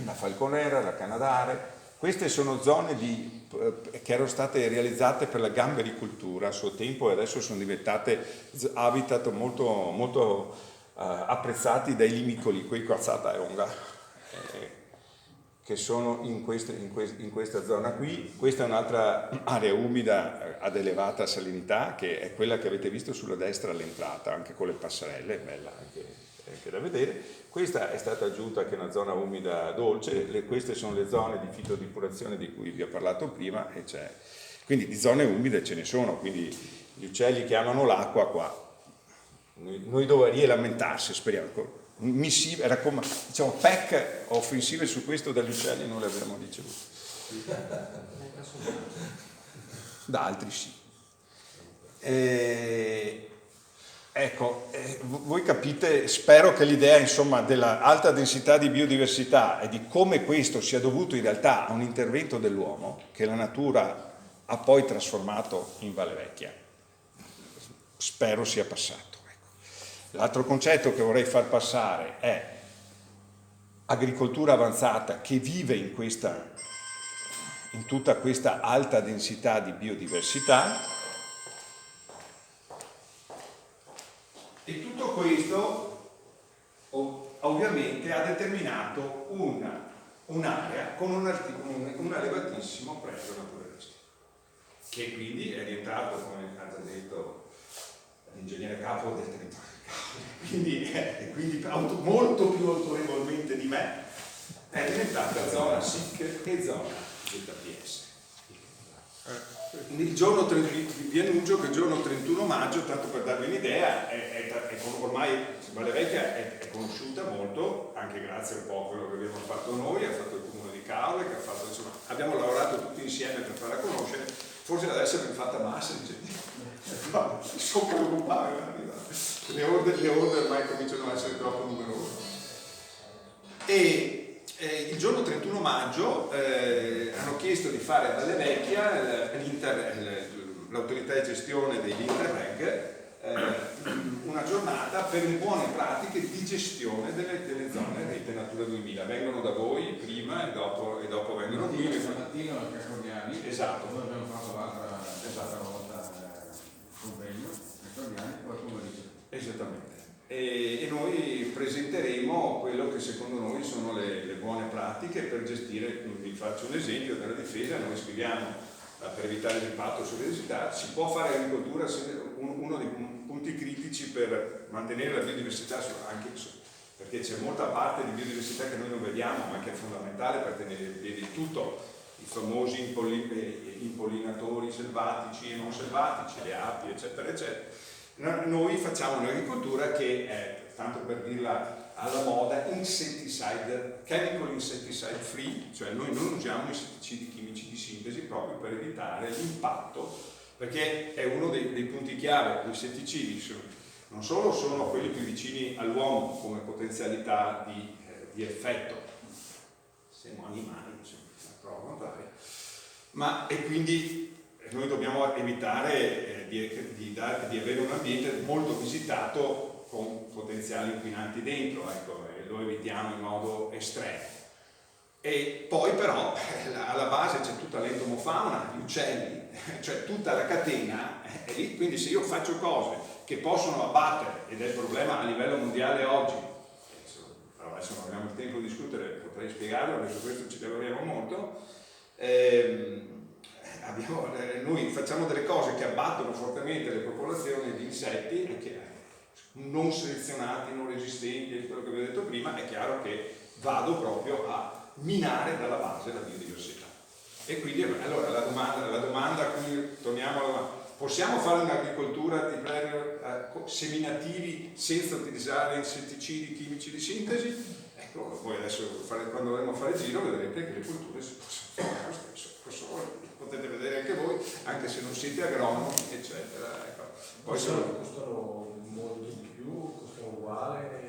La Falconera, la Canadare, queste sono zone che erano state realizzate per la gambericoltura a suo tempo e adesso sono diventate habitat molto, molto apprezzati dai limicoli, quei coazzata e onga, che sono in questa zona qui. Questa è un'altra area umida ad elevata salinità, che è quella che avete visto sulla destra all'entrata, anche con le passerelle, bella anche da vedere. Questa è stata aggiunta che è una zona umida dolce, queste sono le zone di fitodepurazione di cui vi ho parlato prima, quindi di zone umide ce ne sono, quindi gli uccelli che amano l'acqua qua. Noi dovremmo lamentarsi, speriamo. Missive, diciamo, PEC offensive su questo dagli uccelli non le avremmo ricevute. Da altri sì. Ecco, voi capite, spero che l'idea, insomma, della alta densità di biodiversità e di come questo sia dovuto in realtà a un intervento dell'uomo che la natura ha poi trasformato in Valle Vecchia, spero sia passato. L'altro concetto che vorrei far passare è agricoltura avanzata che vive in tutta questa alta densità di biodiversità, e tutto questo ovviamente ha determinato un'area con un elevatissimo pregio naturalistico, che quindi è rientrato, come ha già detto l'ingegnere capo del territorio, quindi molto più autorevolmente di me, è diventata zona SIC e zona ZPS. Vi annuncio che il giorno 31 maggio, tanto per darvi un'idea, ormai Valle Vecchia è conosciuta molto, anche grazie un po' a quello che abbiamo fatto noi, ha fatto il comune di Caole, insomma, abbiamo lavorato tutti insieme per farla conoscere, forse adesso abbiamo fatta massa, sono preoccupati, le orde ormai cominciano ad essere troppo numerose. E il giorno 31 maggio hanno chiesto di fare a Valle Vecchia l'autorità di gestione degli Interreg una giornata per le buone pratiche di gestione delle zone rete Natura 2000. Vengono da voi prima e dopo vengono qui. Stamattina a Cacordiani, esatto. Noi abbiamo fatto l'altra volta convegno a Cacordiani, qualcuno dice. Esattamente. E noi presenteremo quello che secondo noi sono le buone pratiche per gestire. Vi faccio un esempio della difesa. Noi scriviamo, per evitare l'impatto sulle biodiversità, si può fare agricoltura, uno dei punti critici per mantenere la biodiversità, anche perché c'è molta parte di biodiversità che noi non vediamo, ma che è fondamentale per tenere in piedi tutto, i famosi impollinatori selvatici e non selvatici, le api, eccetera, eccetera. Noi facciamo un'agricoltura che è, tanto per dirla alla moda, chemical insecticide free, cioè noi non usiamo insetticidi chimici di sintesi proprio per evitare l'impatto, perché è uno dei punti chiave. Gli insetticidi non solo sono quelli più vicini all'uomo come potenzialità di effetto, siamo animali, ma e quindi noi dobbiamo evitare di avere un ambiente molto visitato con potenziali inquinanti dentro, ecco, e lo evitiamo in modo estremo. E poi però alla base c'è tutta l'entomofauna, gli uccelli, cioè tutta la catena è lì, quindi se io faccio cose che possono abbattere, ed è il problema a livello mondiale oggi, però adesso non abbiamo il tempo di discutere, potrei spiegarlo, perché su questo ci lavoriamo molto, noi facciamo delle cose che abbattono fortemente le popolazioni di insetti, non selezionati, non resistenti, quello che vi ho detto prima, è chiaro che vado proprio a minare dalla base la biodiversità. E quindi allora la domanda, quindi torniamo alla domanda: possiamo fare un'agricoltura di seminativi senza utilizzare insetticidi chimici di sintesi? Ecco, poi adesso quando andremo a fare il giro vedrete che le culture si possono fare lo stesso. Questo potete vedere anche voi, anche se non siete agronomi, eccetera. Ecco. Poi costano molto di più, costano uguale.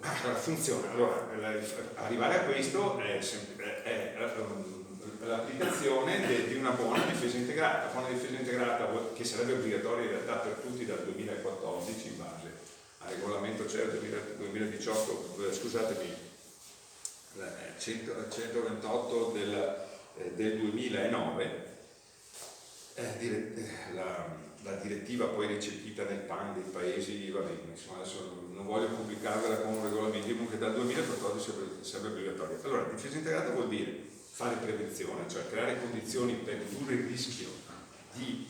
Allora, funziona. Allora, arrivare a questo è l'applicazione di una buona difesa integrata. Buona difesa integrata che sarebbe obbligatoria in realtà per tutti dal 2014 in base al regolamento CER 2018, scusatemi, 128 del 2009, la direttiva poi recepita nel PAN dei paesi, va bene, insomma adesso non voglio pubblicarvela come un regolamento, comunque dal 2014 sarebbe obbligatorio. Allora, difesa integrata vuol dire fare prevenzione, cioè creare condizioni per ridurre il rischio di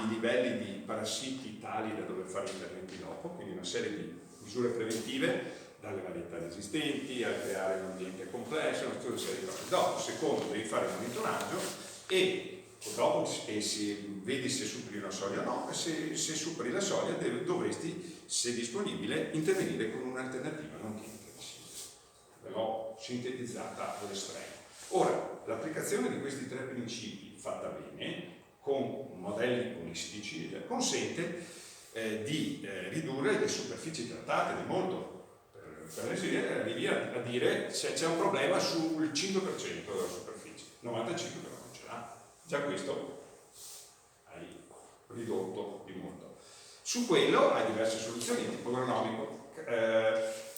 livelli di parassiti tali da dover fare interventi dopo, quindi una serie di misure preventive, dalle varietà esistenti a creare un ambiente complesso, una serie di cose. Dopo, secondo, devi fare un monitoraggio e dopo si vedi se superi una soglia o no, e se superi la soglia dovresti, se disponibile, intervenire con un'alternativa non chimica di sintesi. L'ho sintetizzata all'estremo. Ora, l'applicazione di questi tre principi fatta bene, con modelli olistici, consente di ridurre le superfici trattate di molto. Per esempio, arrivi a dire se c'è un problema sul 5% della superficie, 95% non ce l'ha. Già questo hai ridotto di molto. Su quello hai diverse soluzioni, tipo agronomico.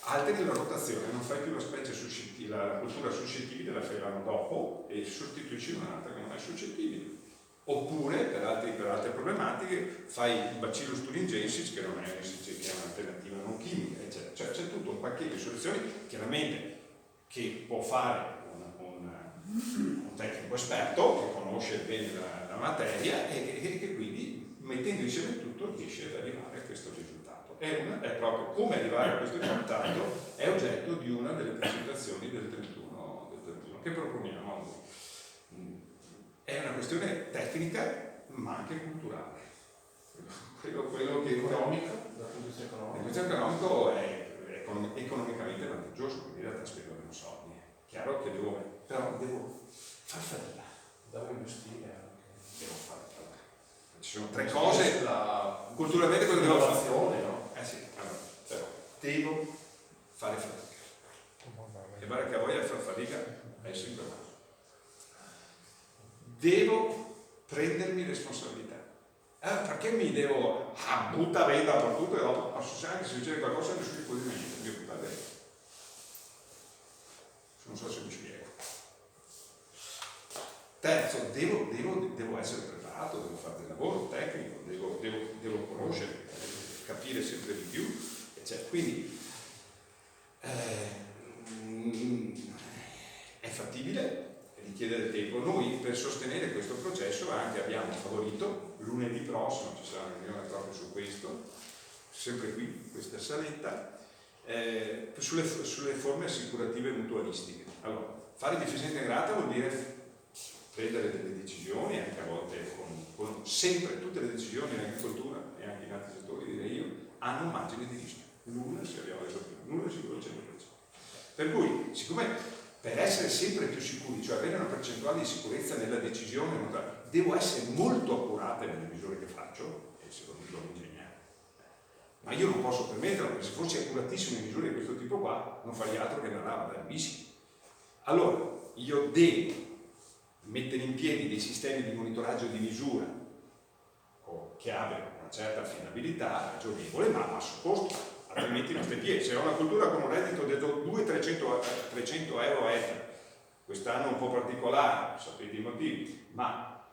Alteri la rotazione, non fai più la specie suscettibile, la cultura suscettibile la fai l'anno dopo e sostituisci un'altra che non è suscettibile. Oppure, per altre problematiche, fai il Bacillus thuringiensis, che non è un'alternativa non chimica, eccetera. Cioè c'è tutto un pacchetto di soluzioni, chiaramente, che può fare un tecnico esperto che conosce bene la materia e che quindi, mettendo insieme tutto, riesce ad arrivare a questo risultato. È proprio come arrivare a questo risultato, è oggetto di una delle presentazioni del 31 che proponiamo a noi. È una questione tecnica ma anche culturale. Quello che Economico, dal punto di vista economico. dal punto di vista economico è economicamente vantaggioso, quindi in realtà spendo meno soldi. Chiaro che devo far fatica. Devo investire anche. Devo fare fatica. Ci sono tre cose, culturalmente quello che devo fare. No? Sì, allora, però devo fare fatica. E guarda che a voglia di far fatica è sempre male. Devo prendermi responsabilità. Perché mi devo butta via dappertutto e dopo posso anche se succede qualcosa nessuno può dire niente, mi butta dentro. Non so se mi spiego. Terzo, devo essere preparato, devo fare del lavoro tecnico, devo conoscere, capire sempre di più, eccetera. Quindi è fattibile, richiede del tempo. Noi per sostenere questo processo anche abbiamo favorito, lunedì prossimo ci sarà una riunione proprio su questo, sempre qui, in questa saletta, sulle forme assicurative mutualistiche. Allora, fare difesa integrata vuol dire prendere delle decisioni, anche a volte con sempre tutte le decisioni in agricoltura e anche in altri settori, direi io, hanno un margine di rischio. Nulla, se abbiamo detto prima, nulla sicuro al 100%. Per cui, siccome per essere sempre più sicuri, cioè avere una percentuale di sicurezza nella decisione, devo essere molto accurata nelle misure che faccio, e se lo dico l'ingegnere. Ma io non posso permetterlo, perché se fossi accuratissimo in misure di questo tipo qua, non farei altro che andare a dare rischi. Allora, io devo mettere in piedi dei sistemi di monitoraggio e di misura o che abbia una certa affinabilità ragionevole ma a basso costo, altrimenti non stai in piedi. Se ho una cultura con un reddito di 200-300 euro a ettaro, quest'anno un po' particolare, sapete i motivi, ma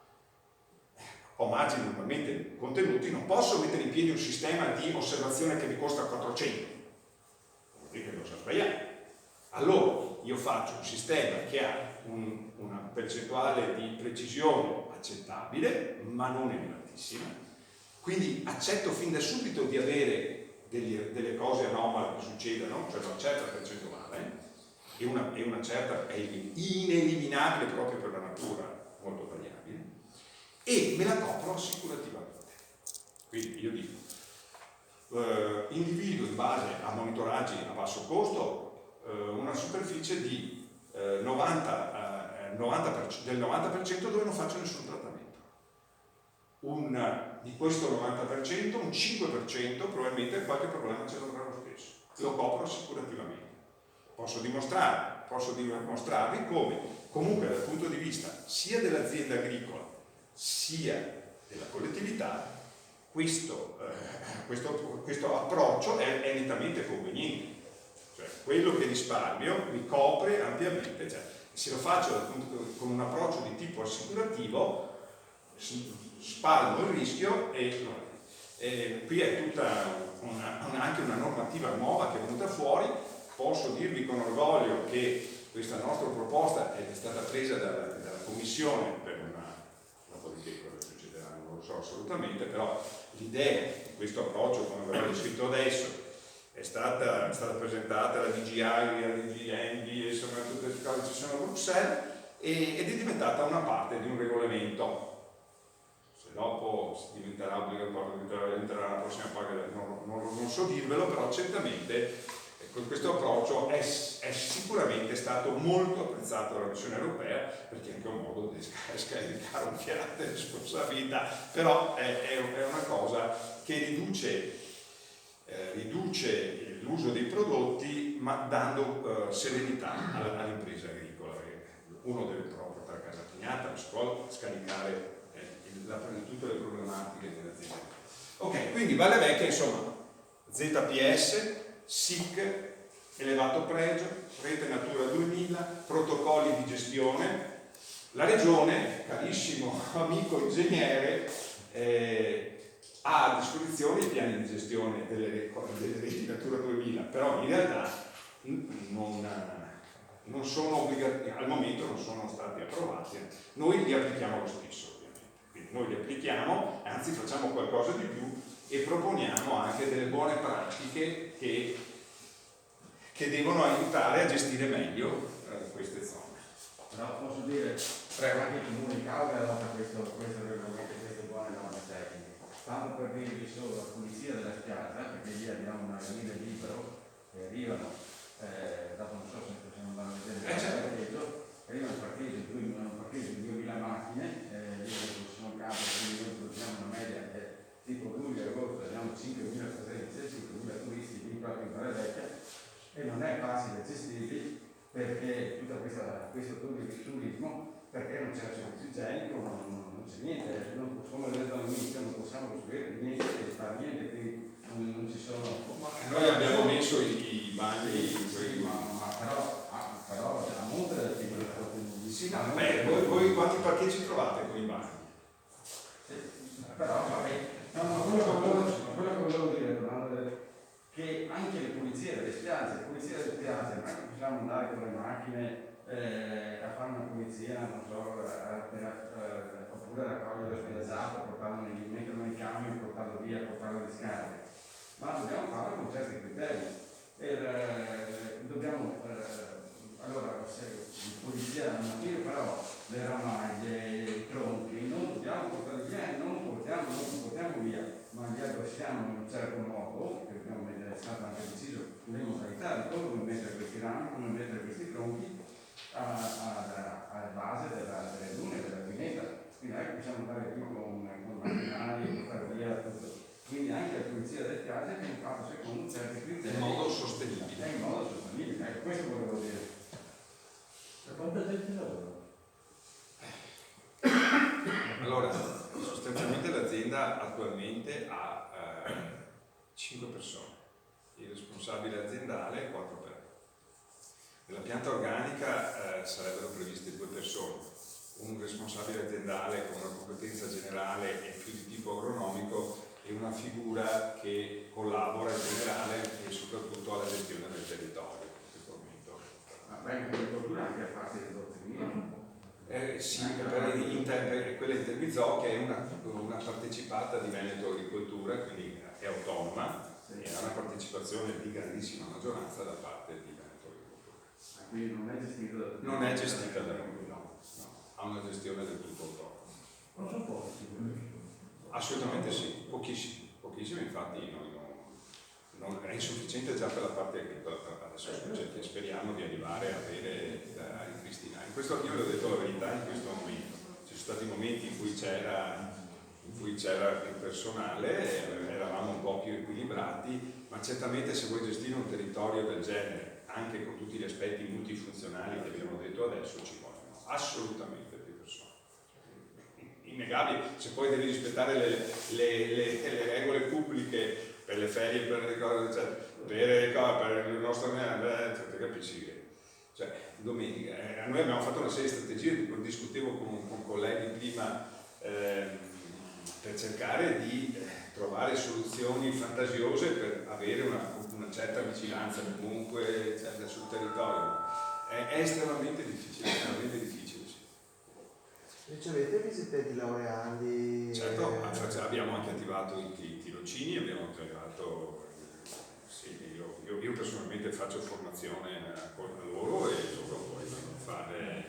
ho margini normalmente contenuti, non posso mettere in piedi un sistema di osservazione che mi costa 400, vuol dire che devo sbagliare. Allora io faccio un sistema che ha una percentuale di precisione accettabile, ma non elevatissima, quindi accetto fin da subito di avere delle cose anomale che succedano, cioè una certa percentuale, e una certa è ineliminabile proprio per la natura, molto variabile, e me la copro assicurativamente. Quindi io dico, individuo in base a monitoraggi a basso costo una superficie di 90% del 90% dove non faccio nessun trattamento. Di questo 90%, un 5% probabilmente qualche problema ce l'avrà lo stesso. Lo copro assicurativamente. Posso dimostrarvi come comunque dal punto di vista sia dell'azienda agricola sia della collettività questo approccio è nettamente conveniente. Cioè, quello che risparmio mi copre ampiamente, cioè, se lo faccio con un approccio di tipo assicurativo spalmo il rischio e qui è tutta anche una normativa nuova che è venuta fuori. Posso dirvi con orgoglio che questa nostra proposta è stata presa dalla Commissione per dopodiché cosa succederà non lo so assolutamente, però l'idea di questo approccio, come verrà descritto adesso, è stata presentata alla DGI, alla DGND, insomma tutte le cose che ci sono a Bruxelles, ed è diventata una parte di un regolamento. Se dopo diventerà obbligatorio, diventerà la prossima pagina, non so dirvelo, però certamente questo approccio è sicuramente stato molto apprezzato dalla Commissione europea, perché è anche un modo di scaricare un fiato di responsabilità, però è una cosa che riduce l'uso dei prodotti ma dando serenità all'impresa agricola. Uno deve però portare a casa pignata, non si può scaricare tutte le problematiche dell'azienda. Ok, quindi Valle Vecchia, insomma, ZPS, SIC, elevato pregio, rete Natura 2000, protocolli di gestione. La Regione, carissimo amico ingegnere, ha a disposizione i piani di gestione delle reti Natura 2000, però in realtà non sono obbligati, al momento non sono stati approvati. Noi li applichiamo lo stesso, ovviamente. Quindi noi li applichiamo, anzi facciamo qualcosa di più e proponiamo anche delle buone pratiche che devono aiutare a gestire meglio queste zone. Però posso dire, anche i comuni causa adotta questo regolamento, queste buone norme tecniche. Tanto per dirvi solo la pulizia della spiaggia, perché lì abbiamo una guida libero che arrivano, dopo non so se possiamo andare a vedere arriva un parcheggio di 2000 macchine, lì sono campo, quindi noi produciamo una media tipo luglio e agosto abbiamo 5.000 presenze, 5.000 turisti lì proprio in Valle Vecchia, e non è facile gestirli perché tutto questo turismo, perché non c'è il servizio igienico, non c'è niente, come ho detto all'inizio non possiamo costruire niente e fare niente, quindi non ci sono. Noi abbiamo messo i bagni però a monte del tipo di contenuti. Sì, ma voi quanti parcheggi trovate con i bagni? Sì, però vabbè. No, quello che volevo dire, che anche le pulizie delle spiagge, non è che possiamo andare con le macchine a fare una pulizia, non so, oppure raccogliere lo spiaggiato, metterlo in camion, portarlo via, portarlo in discarica, ma dobbiamo farlo con certi criteri. Allora, se pulizia al mattino, però le ramaglie, i tronchi, non dobbiamo portarli via, non portiamo via, ma li aggrossiamo in un certo modo, che dobbiamo vedere, è stato anche deciso le modalità di come mettere questi rami, come mettere questi tronchi alla base delle dune, della pineta. Quindi non è che possiamo andare più con macchinari e portare via tutto. Quindi anche la pulizia delle spiagge viene fatta secondo certi criteri. In modo sostenibile. In modo sostenibile, ecco, questo volevo dire. Quanta gente lavora? Allora, sostanzialmente l'azienda l'azienda attualmente ha 5 persone, il responsabile aziendale 4 per. Nella pianta organica sarebbero previste 2 persone, un responsabile aziendale con una competenza generale e più di tipo agronomico e una figura che collabora in generale e soprattutto alla gestione del territorio in questo momento. Ma vengono agricoltura anche a parte del dottorino? Sì, per quella Intervizò, che è una partecipata di Veneto Agricoltura, quindi è autonoma, e ha una partecipazione di grandissima maggioranza da parte di Veneto Agricoltura. Quindi Non è gestita da noi, no, ha una gestione del tutto autonoma. Non so pochi. Assolutamente sì, pochissimi, infatti è insufficiente già per la parte agricola, adesso speriamo di arrivare a avere da ripristinare. In questo io le ho detto la verità, in questo momento ci sono stati momenti in cui c'era più personale, eravamo un po' più equilibrati, ma certamente se vuoi gestire un territorio del genere, anche con tutti gli aspetti multifunzionali che abbiamo detto adesso, ci vogliono assolutamente più persone. Innegabili, se poi devi rispettare le regole pubbliche per le ferie, per le cose, cioè, per il nostro te capisci che domenica noi abbiamo fatto una serie di strategie, discutevo con colleghi prima per cercare di trovare soluzioni fantasiose per avere una certa vigilanza comunque sul territorio. È estremamente difficile, sì. Ricevete visite di laureandi? Certo, abbiamo anche attivato i tirocini, abbiamo attivato, sì, io personalmente faccio formazione con loro e loro poi vanno a fare,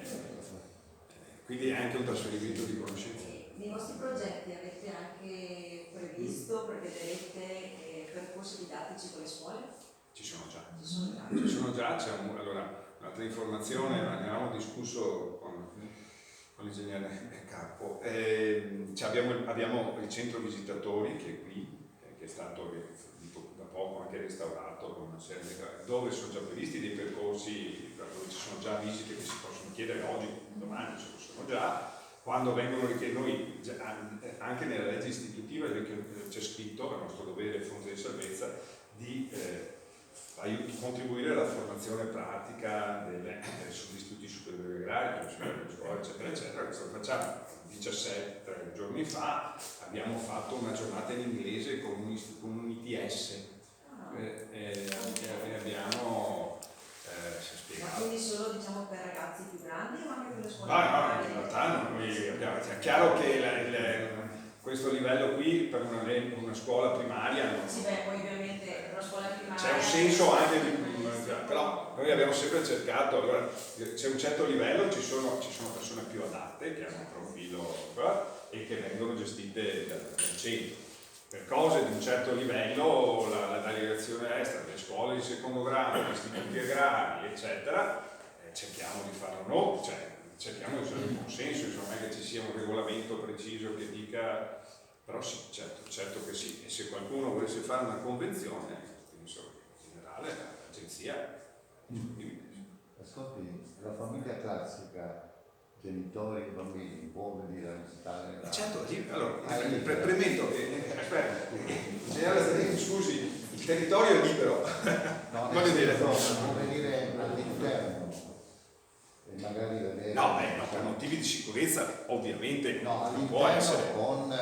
quindi è anche un trasferimento di conoscenze. Nei vostri progetti avete anche previsto, prevederete percorsi didattici con le scuole? Ci sono già, c'è allora, un'altra informazione, ne avevamo discusso con l'ingegnere Carpo. Abbiamo il centro visitatori che è qui, che è stato da poco anche restaurato con una serie di dove sono già previsti dei percorsi, dove ci sono già visite che si possono chiedere oggi, domani, ci sono già. Quando vengono richieste, noi anche nella legge istitutiva c'è scritto, è nostro dovere fonte di salvezza, di contribuire alla formazione pratica sugli istituti superiori agrari, sulle scuole, eccetera, eccetera. Questo lo facciamo. 17 giorni fa abbiamo fatto una giornata in inglese con un ITS e abbiamo Ma quindi solo per ragazzi più grandi o anche per le scuole? No, in realtà è chiaro che questo livello qui per una scuola primaria Sì, poi ovviamente una scuola primaria c'è un senso anche però noi abbiamo sempre cercato, allora c'è un certo livello, ci sono persone più adatte che hanno un profilo e che vengono gestite dal centro. Per cose di un certo livello la direzione estera, le scuole di secondo grado, gli istituti agrari, eccetera, cerchiamo di farlo noi, cerchiamo di usare il consenso, non è che ci sia un regolamento preciso che dica, però sì, certo che sì, e se qualcuno volesse fare una convenzione, penso in generale l'agenzia. Ascolti, la famiglia classica, genitori, bambini, può venire a visitare Certo, allora, premetto che, scusi, il territorio è libero. No, voglio dire, può venire all'interno e magari vedere. No, per motivi di sicurezza ovviamente non può all'interno essere. Con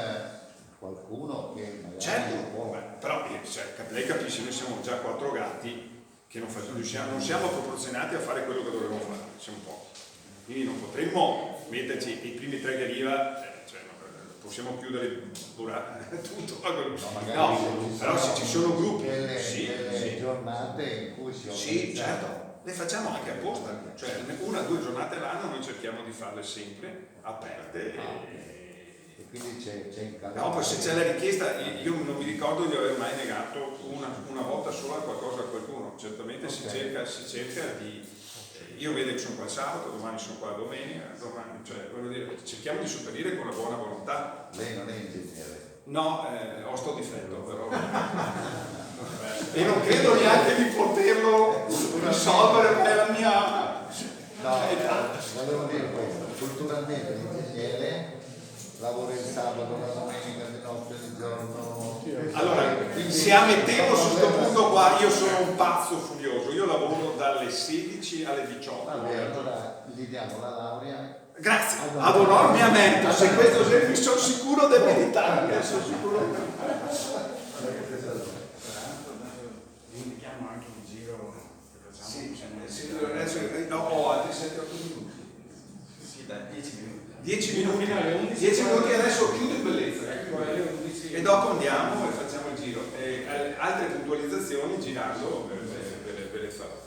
qualcuno che magari Certo, può. però lei capisce, noi siamo già 4 gatti che non siamo proporzionati a fare quello che dovremmo fare, siamo pochi. Quindi non potremmo metterci i primi 3 che arriva, possiamo chiudere tutto. No, però se ci sono gruppi, delle giornate in cui si organizza. certo. Le facciamo anche apposta, cioè 1 o 2 giornate all'anno noi cerchiamo di farle sempre aperte. E quindi c'è in calendario. No, poi se c'è la richiesta, io non mi ricordo di aver mai negato una volta sola qualcosa a qualcuno, certamente si cerca di. Io vedo che sono qua il sabato, domani sono qua la domenica, voglio dire, cerchiamo di sopperire con la buona volontà. Lei non è ingegnere? No, ho sto difetto però. E non credo neanche di poterlo risolvere per la mia No, volevo dire questo, culturalmente l'ingegnere lavora il sabato, la domenica, di notte, di giorno. Allora, se ammettevo su questo punto qua, io sono un pazzo furioso, io lavoro dalle 16 alle 18. Vabbè, allora gli diamo la laurea. Grazie, ad onor mia merito, se questo esempio sono sicuro di meritare, sono sicuro. Indichiamo anche un giro che facciamo. Sì, adesso ho altri 7-8 minuti. Sì, dai, 10 minuti. 10 minuti, 10 minuti adesso chiudo in bellezza. E dopo andiamo e facciamo il giro. Altre puntualizzazioni girando ve le farò.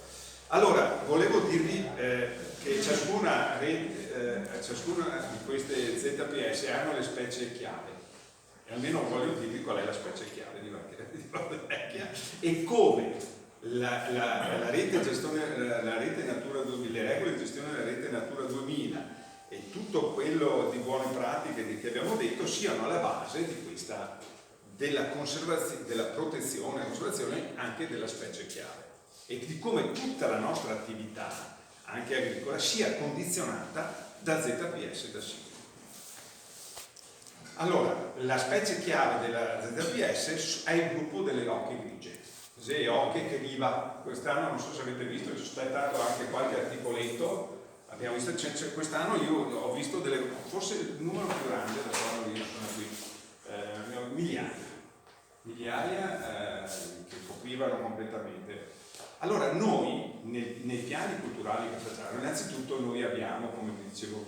Allora, volevo dirvi che ciascuna di queste ZPS hanno le specie chiave. E almeno voglio dirvi qual è la specie chiave di Vecchia e come la rete Natura 2000, le regole di gestione della rete Natura 2000 e tutto quello di buone pratiche che abbiamo detto siano alla base di questa della conservazione, della protezione e conservazione anche della specie chiave e di come tutta la nostra attività anche agricola sia condizionata da ZPS da sito. Allora, la specie chiave della ZPS è il gruppo delle oche grigie. Le oche che viva quest'anno, non so se avete visto, ci è stato anche qualche articoletto. Abbiamo visto, quest'anno io ho visto forse il numero più grande da quando io sono qui, migliaia che coprivano completamente. Allora noi nei piani culturali che facciamo, innanzitutto noi abbiamo, come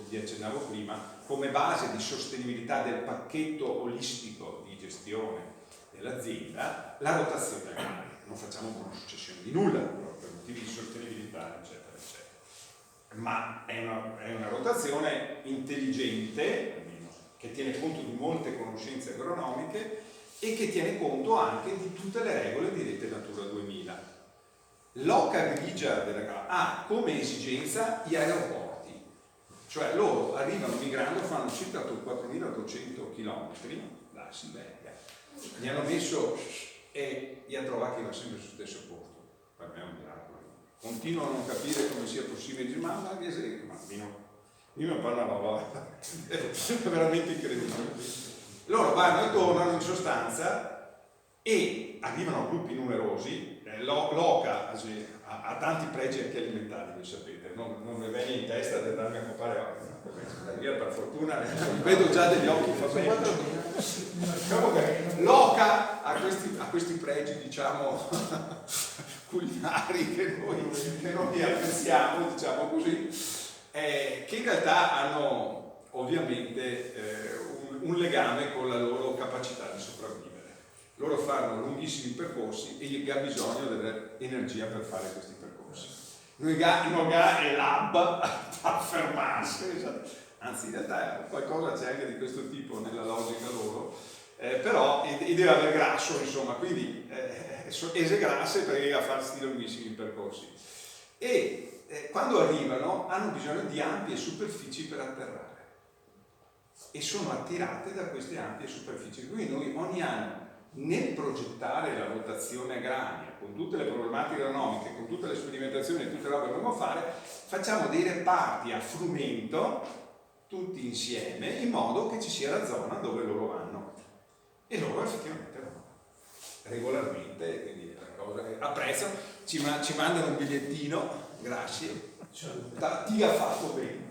vi accennavo prima, come base di sostenibilità del pacchetto olistico di gestione dell'azienda la rotazione agraria. Non facciamo una successione di nulla per motivi di sostenibilità, eccetera, eccetera. Ma è una rotazione intelligente, che tiene conto di molte conoscenze agronomiche e che tiene conto anche di tutte le regole di rete Natura 2000. L'oca grigia ha come esigenza gli aeroporti, cioè loro arrivano migrando, fanno circa 4.800 km da Siberia, gli hanno messo e gli ha trovati che va sempre sullo stesso posto. Per me è un miracolo. Continuo a non capire come sia possibile, ma anche se io non parlavo, è veramente incredibile. Loro vanno e tornano in sostanza e arrivano a gruppi numerosi. L'oca ha tanti pregi anche alimentari, voi sapete, non mi viene in testa di andarmi a comprare via, per fortuna vedo già degli occhi fa bene. Diciamo che l'oca ha questi pregi, diciamo, culinari che noi apprezziamo, diciamo così, che in realtà hanno ovviamente un legame con la loro capacità di sopravvivere. Loro fanno lunghissimi percorsi e gli ha bisogno dell'energia per fare questi percorsi. Non ha l'hub a fermarsi, anzi in realtà qualcosa c'è anche di questo tipo nella logica loro, però deve avere grasso, insomma, quindi ese grasse per farsi lunghissimi percorsi. E quando arrivano hanno bisogno di ampie superfici per atterrare e sono attirate da queste ampie superfici. Quindi noi ogni anno, nel progettare la rotazione agraria, con tutte le problematiche agronomiche, con tutte le sperimentazioni e tutte le robe che dobbiamo fare, facciamo dei reparti a frumento tutti insieme in modo che ci sia la zona dove loro vanno. E loro effettivamente vanno regolarmente, quindi è una cosa che apprezzano, ci mandano un bigliettino, grazie, ti ha fatto bene.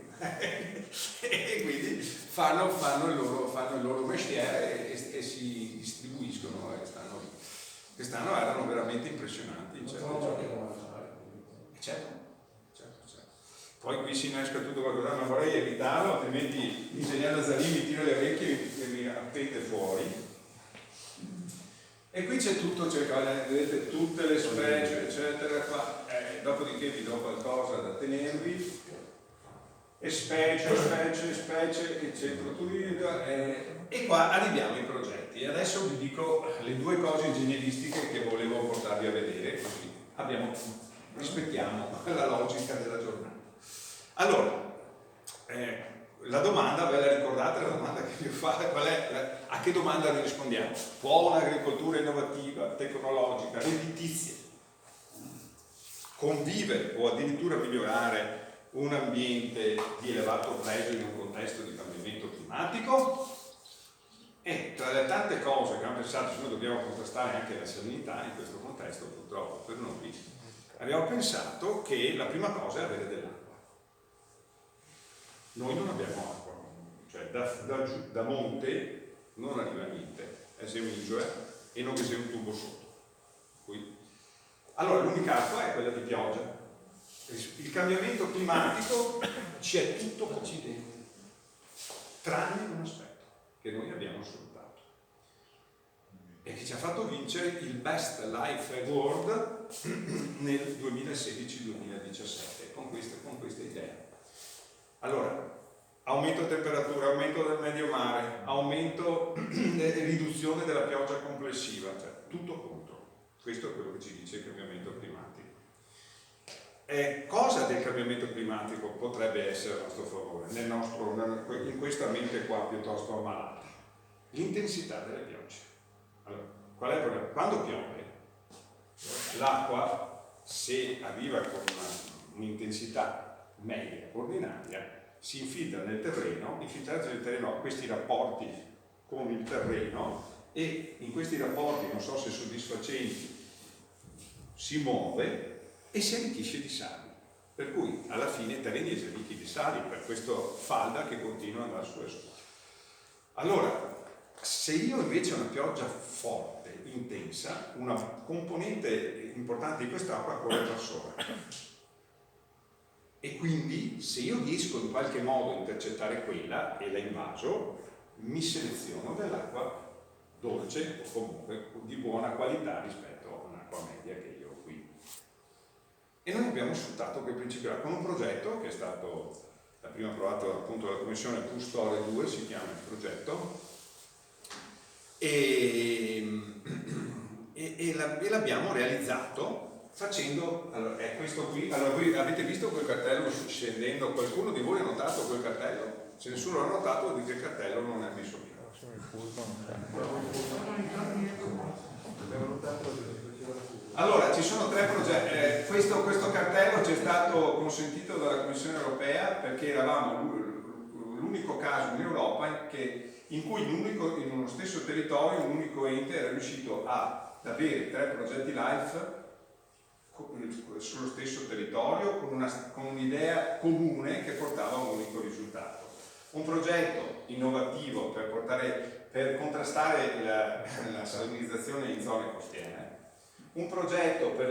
E quindi fanno il loro mestiere e si distribuiscono. Quest'anno erano veramente impressionanti. Certo. Poi qui si innesca tutto qualcosa, ma vorrei evitarlo, altrimenti l'ingegnere Zarini tira le orecchie e mi appende fuori. E qui c'è tutto, vedete tutte le specie, eccetera, qua. Dopodiché vi do qualcosa da tenervi. E specie, eccetera. E qua arriviamo ai progetti. E adesso vi dico le due cose ingegneristiche che volevo portarvi a vedere, così rispettiamo la logica della giornata. Allora, la domanda, ve la ricordate la domanda che vi fa? Qual è? A che domanda noi rispondiamo? Può un'agricoltura innovativa, tecnologica, redditizia convivere o addirittura migliorare un ambiente di elevato pregio in un contesto di cambiamento climatico? tra tante cose che abbiamo pensato, se noi dobbiamo contrastare anche la salinità in questo contesto, purtroppo per noi, abbiamo pensato che la prima cosa è avere dell'acqua. Noi non abbiamo acqua, cioè da monte non arriva niente, è un'isola e non c'è un tubo sotto. Qui. Allora l'unica acqua è quella di pioggia. Il cambiamento climatico ci è tutto contro, tranne un aspetto che noi abbiamo sfruttato e che ci ha fatto vincere il Best Life Award nel 2016-2017 con questa idea. Allora, aumento temperatura, aumento del medio mare, aumento e riduzione della pioggia complessiva, cioè tutto contro. Questo è quello che ci dice il cambiamento climatico. Cosa del cambiamento climatico potrebbe essere a nostro favore, in questa mente qua piuttosto ammalata? L'intensità delle piogge. Allora, qual è il problema? Quando piove, l'acqua, se arriva con un'intensità media, ordinaria, si infiltra nel terreno, infiltrarsi nel terreno ha questi rapporti con il terreno e in questi rapporti, non so se soddisfacenti, si muove e si arricchisce di sali, per cui alla fine i terreni si ricchi di sali per questo falda che continua ad andare su e su. Allora, se io invece ho una pioggia forte, intensa, una componente importante di quest'acqua corre dal sole. E quindi se io riesco in qualche modo a intercettare quella e la invaso, mi seleziono dell'acqua dolce o comunque di buona qualità rispetto a un'acqua media che io ho qui. E noi abbiamo sfruttato quel principio con un progetto che è stato prima approvato appunto dalla Commissione Pustore 2, si chiama il progetto, e l'abbiamo realizzato facendo, allora, è questo qui. Allora, voi avete visto quel cartello scendendo? Qualcuno di voi ha notato quel cartello? Se nessuno l'ha notato, vuol dire che il cartello non è messo bene. Allora, ci sono 3 progetti. Questo cartello ci è stato consentito dalla Commissione Europea perché eravamo l'unico caso in Europa in cui in uno stesso territorio un unico ente era riuscito ad avere 3 progetti LIFE sullo stesso territorio con un'idea comune che portava a un unico risultato. Un progetto innovativo per contrastare la salinizzazione in zone costiere, un progetto per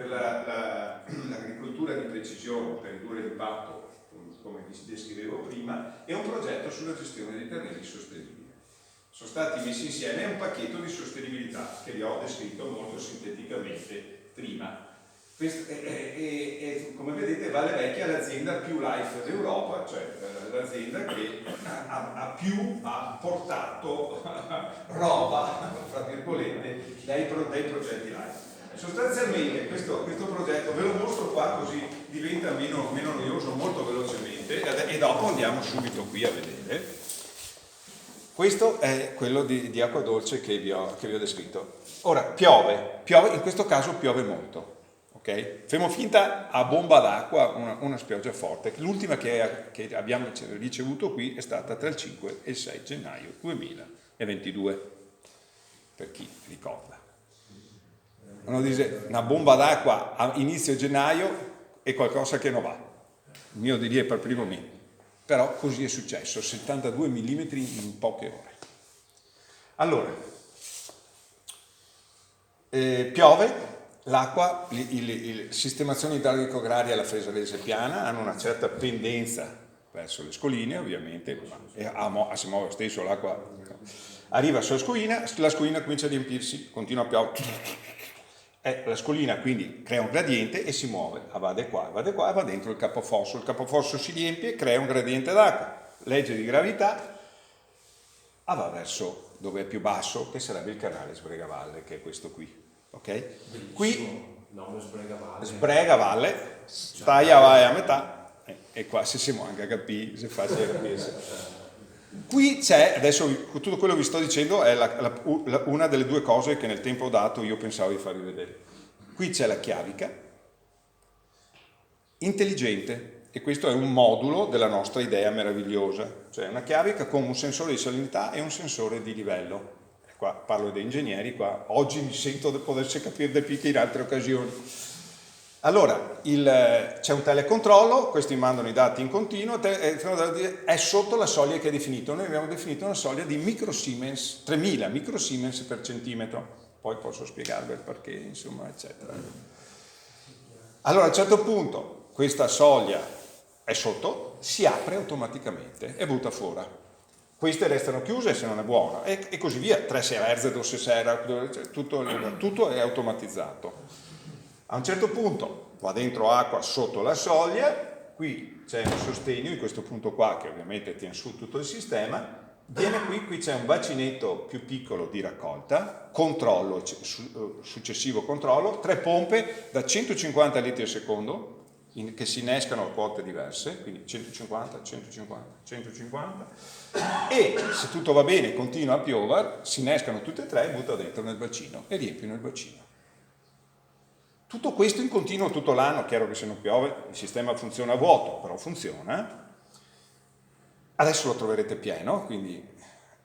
l'agricoltura di precisione per ridurre l'impatto, come vi descrivevo prima, e un progetto sulla gestione dei terreni sostenibili. Sono stati messi insieme un pacchetto di sostenibilità che vi ho descritto molto sinteticamente prima. Come vedete Valle Vecchia è l'azienda più life d'Europa, cioè l'azienda che ha portato roba, fra virgolette, dai progetti life. Sostanzialmente questo progetto ve lo mostro qua così diventa meno noioso molto velocemente e dopo andiamo subito qui a vedere. Questo è quello di acqua dolce che vi ho descritto. Ora piove, in questo caso piove molto. Okay? Facciamo finta a bomba d'acqua una pioggia forte. L'ultima che abbiamo ricevuto qui è stata tra il 5 e il 6 gennaio 2022, per chi ricorda. Uno dice una bomba d'acqua a inizio gennaio è qualcosa che non va. Il mio diria per primo me. Però così è successo, 72 mm in poche ore. Allora, piove. L'acqua, le sistemazioni idraulico-agrarie alla Fresalese Piana hanno una certa pendenza verso le scoline, ovviamente, si muove lo stesso, l'acqua arriva sulla scolina, la scolina comincia a riempirsi, continua a piovere. La scolina quindi crea un gradiente e si muove, va di qua e va dentro il capofosso. Il capofosso si riempie e crea un gradiente d'acqua. Legge di gravità, va verso dove è più basso, che sarebbe il canale Sbregavalle, che è questo qui. Ok? Qui Sbregavalle, Staia vai a metà, e qua se siamo anche a capire, se è facile capirsi. Qui c'è, adesso tutto quello che vi sto dicendo è una delle 2 cose che nel tempo dato io pensavo di farvi vedere. Qui c'è la chiavica intelligente, e questo è un modulo della nostra idea meravigliosa, cioè una chiavica con un sensore di salinità e un sensore di livello. qua parlo dei ingegneri, qua oggi mi sento di potersi capire di più che in altre occasioni. Allora, c'è un telecontrollo, questi mandano i dati in continuo, è sotto la soglia che è definito. Noi abbiamo definito una soglia di microsiemens, 3000 microsiemens per centimetro, poi posso spiegarvi il perché, insomma, eccetera. Allora, a un certo punto, questa soglia è sotto, si apre automaticamente e butta fuori. Queste restano chiuse se non è buona, e così via, 3 Hz, 2 Hz, tutto è automatizzato. A un certo punto va dentro acqua sotto la soglia, qui c'è un sostegno in questo punto qua che ovviamente tiene su tutto il sistema, viene qui c'è un bacinetto più piccolo di raccolta, controllo, successivo controllo, 3 pompe da 150 litri al secondo che si innescano a quote diverse, quindi 150, 150, 150, e se tutto va bene continua a piovere, si innescano tutte e 3 e butta dentro nel bacino e riempiono il bacino. Tutto questo in continuo tutto l'anno, chiaro che se non piove il sistema funziona a vuoto, però funziona. Adesso lo troverete pieno, quindi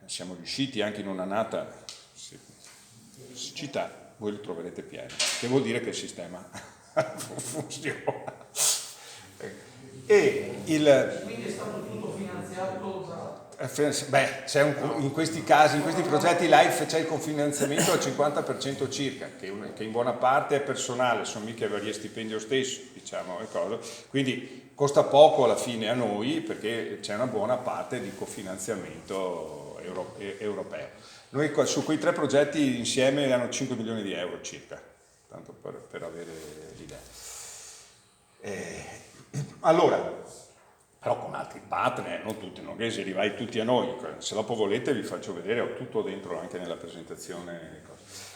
siamo riusciti anche in un'annata siccità, voi lo troverete pieno, che vuol dire che il sistema funziona. Quindi è stato tutto finanziato da... C'è in questi casi, in questi progetti LIFE c'è il cofinanziamento al 50% circa, che in buona parte è personale, sono mica varie stipendio stesso, diciamo, quindi costa poco alla fine a noi perché c'è una buona parte di cofinanziamento europeo. Noi su quei 3 progetti insieme hanno 5 milioni di euro circa, tanto per avere l'idea. Allora, però con altri partner, non tutti, non che se arrivai tutti a noi, se dopo volete vi faccio vedere, ho tutto dentro anche nella presentazione.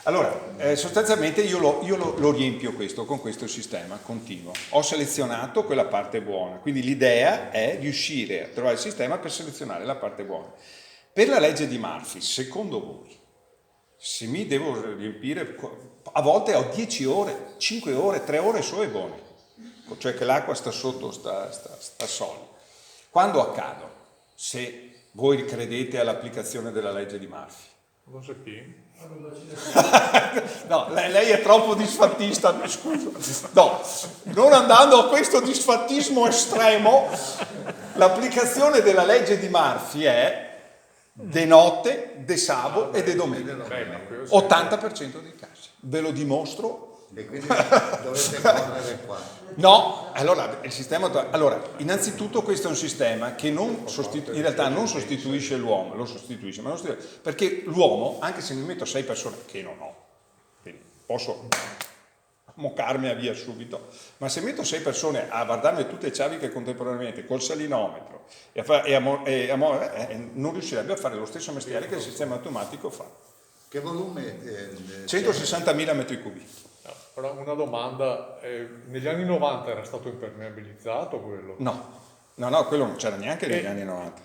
Allora, sostanzialmente io lo riempio questo con questo sistema continuo. Ho selezionato quella parte buona, quindi l'idea è riuscire a trovare il sistema per selezionare la parte buona. Per la legge di Murphy, secondo voi, se mi devo riempire, a volte ho 10 ore, 5 ore, 3 ore solo e buone, cioè che l'acqua sta sotto, sta soglia. Quando accadono? Se voi credete all'applicazione della legge di Murphy. Non so chi. No, lei è troppo disfattista, mi scuso. No, non andando a questo disfattismo estremo, l'applicazione della legge di Murphy è de notte, de sabato e de domenica. 80% dei casi. Ve lo dimostro. E quindi dovete correre qua. No, allora il sistema. Allora, innanzitutto questo è un sistema che in realtà non sostituisce l'uomo, lo sostituisce, ma non sostituisce, perché l'uomo, anche se mi metto 6 persone, che non ho, quindi posso moccarmi via subito, ma se metto 6 persone a guardarmi tutte le ciaviche contemporaneamente col salinometro non riuscirebbe a fare lo stesso mestiere che il sistema automatico fa. Che volume? 160.000 metri cubi. No, però una domanda, negli anni 90 era stato impermeabilizzato quello? No, quello non c'era neanche negli anni 90.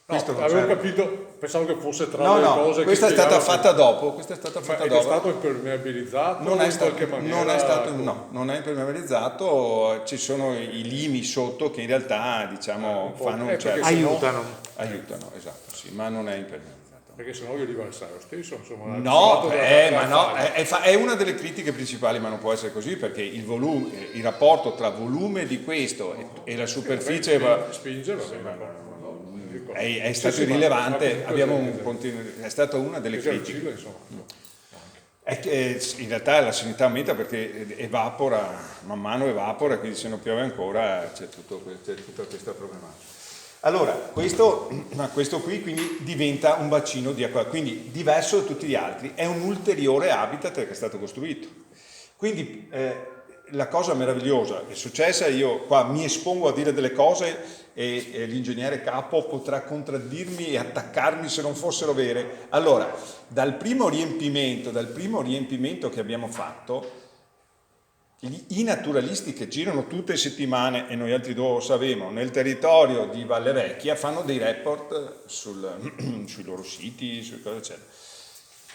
Questo non avevo c'era. capito, pensavo che fosse tra le cose questa è che stata fatta dopo. Questa è stata fatta dopo. È stato impermeabilizzato non è stato, in qualche maniera? non è stato, no, non è impermeabilizzato, ci sono i limi sotto che in realtà diciamo fanno un certo... Aiutano, esatto, sì, ma non è impermeabilizzato. Perché sennò io dico lo stesso, insomma. È una delle critiche principali, ma non può essere così, perché il rapporto tra volume di questo e la superficie spinge, va bene. È stato irrilevante, è stata una delle critiche. È che in realtà la salinità aumenta perché evapora, man mano evapora, quindi se non piove ancora c'è tutta questa problematica. Allora, questo qui quindi diventa un bacino di acqua, quindi diverso da tutti gli altri, è un ulteriore habitat che è stato costruito. Quindi la cosa meravigliosa è successa, io qua mi espongo a dire delle cose e l'ingegnere capo potrà contraddirmi e attaccarmi se non fossero vere. Allora, dal primo riempimento che abbiamo fatto, i naturalisti che girano tutte le settimane, e noi altri 2 lo sapevamo, nel territorio di Valle Vecchia fanno dei report sui loro siti, su cosa eccetera.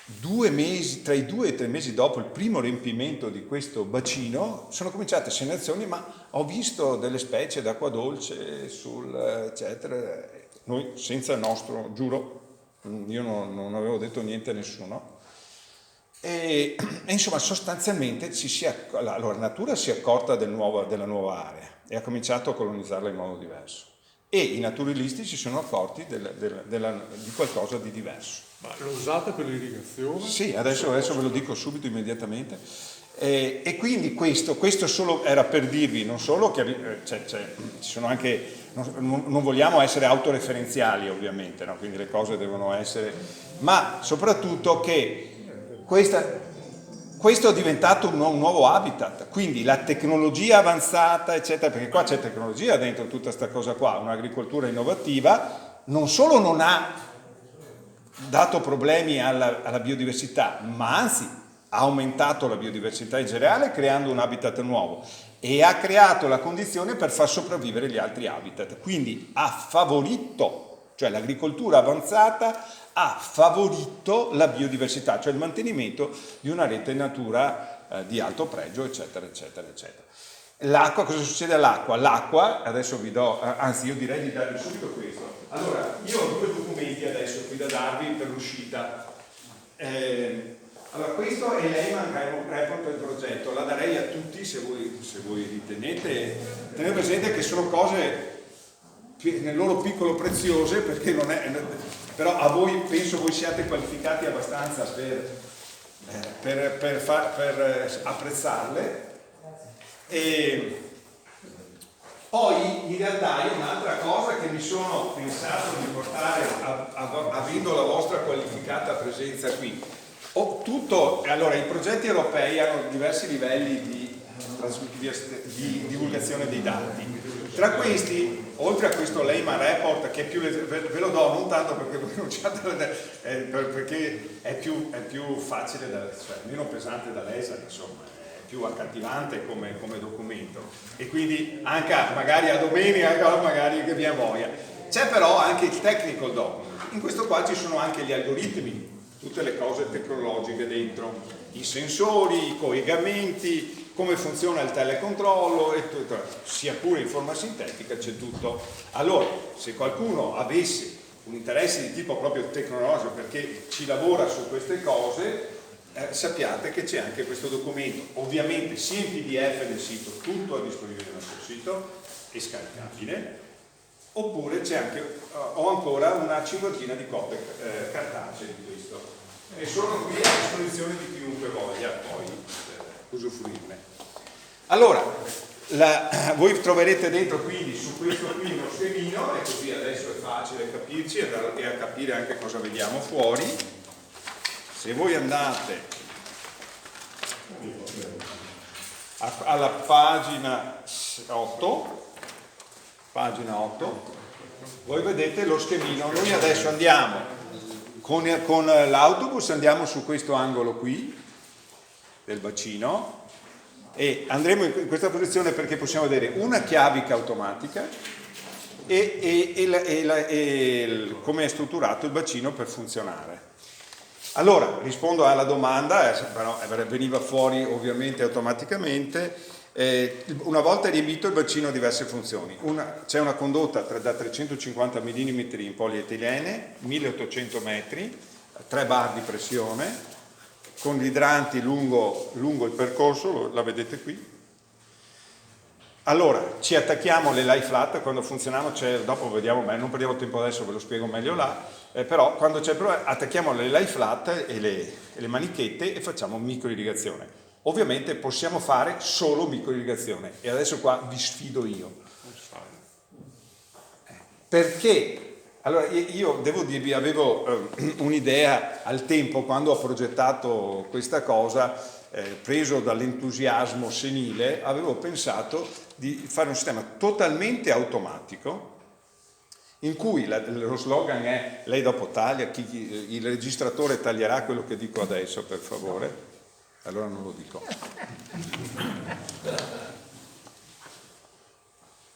2 mesi, tra i 2 e 3 mesi dopo il primo riempimento di questo bacino, sono cominciate segnalazioni, ma ho visto delle specie d'acqua dolce eccetera. Noi senza il nostro, giuro, io non avevo detto niente a nessuno. E insomma sostanzialmente la natura si è accorta della nuova area e ha cominciato a colonizzarla in modo diverso. E i naturalisti si sono accorti di qualcosa di diverso. Ma lo usate per l'irrigazione? Sì, adesso ve lo dico subito, immediatamente. E quindi questo solo era per dirvi, non solo che ci sono anche, non vogliamo essere autoreferenziali ovviamente, no? Quindi le cose devono essere, ma soprattutto che questo è diventato un nuovo habitat, quindi la tecnologia avanzata, eccetera, perché qua c'è tecnologia dentro tutta questa cosa qua, un'agricoltura innovativa, non solo non ha dato problemi alla biodiversità, ma anzi ha aumentato la biodiversità in generale creando un habitat nuovo e ha creato la condizione per far sopravvivere gli altri habitat, quindi ha favorito, cioè l'agricoltura avanzata ha favorito la biodiversità, cioè il mantenimento di una rete natura di alto pregio, eccetera, eccetera, eccetera. L'acqua, cosa succede all'acqua? L'acqua, adesso vi do, anzi io direi di darvi subito questo. Allora, io ho due documenti adesso qui da darvi per l'uscita. Allora, questo è l'Eyman Report del progetto, la darei a tutti se voi ritenete. Tenete presente che sono cose nel loro piccolo preziose, perché non è, però a voi penso voi siate qualificati abbastanza per apprezzarle. E poi in realtà è un'altra cosa che mi sono pensato di portare avendo la vostra qualificata presenza qui. Allora, i progetti europei hanno diversi livelli di divulgazione dei dati. Tra questi, oltre a questo Lehman Report, che ve lo do non tanto perché voi non perché è più facile, cioè meno pesante da leggere, insomma, è più accattivante come documento. E quindi anche magari a domenica, magari che vi ha voglia. C'è però anche il technical document. In questo qua ci sono anche gli algoritmi, tutte le cose tecnologiche dentro, i sensori, i collegamenti, come funziona il telecontrollo, e tutto, sia pure in forma sintetica, c'è tutto. Allora, se qualcuno avesse un interesse di tipo proprio tecnologico, perché ci lavora su queste cose, sappiate che c'è anche questo documento, ovviamente sia in PDF del sito, tutto è disponibile nel nostro sito, è scaricabile, oppure c'è anche, ho ancora una cinquantina di copie cartacee di questo, e sono qui a disposizione di chiunque voglia poi usufruirne. Allora, voi troverete dentro quindi su questo qui uno schemino, e così adesso è facile capirci e a capire anche cosa vediamo fuori. Se voi andate alla pagina 8, voi vedete lo schemino. Noi adesso andiamo con l'autobus, andiamo su questo angolo qui del bacino e andremo in questa posizione perché possiamo vedere una chiavica automatica e come è strutturato il bacino per funzionare. Allora, rispondo alla domanda, però veniva fuori ovviamente automaticamente. Una volta riempito il bacino ha diverse funzioni. C'è una condotta da 350 mm in polietilene, 1800 metri, 3 bar di pressione, con gli idranti lungo il percorso, la vedete qui. Allora, ci attacchiamo le lie flat quando funzionano, dopo vediamo, non perdiamo tempo adesso, ve lo spiego meglio là, però quando c'è il problema attacchiamo le lie flat e le manichette e facciamo microirrigazione. Ovviamente possiamo fare solo microirrigazione e adesso qua vi sfido io. Perché? Allora, io devo dirvi, avevo un'idea al tempo quando ho progettato questa cosa, preso dall'entusiasmo senile, avevo pensato di fare un sistema totalmente automatico in cui lo slogan è lei dopo taglia, il registratore taglierà quello che dico adesso per favore, allora non lo dico.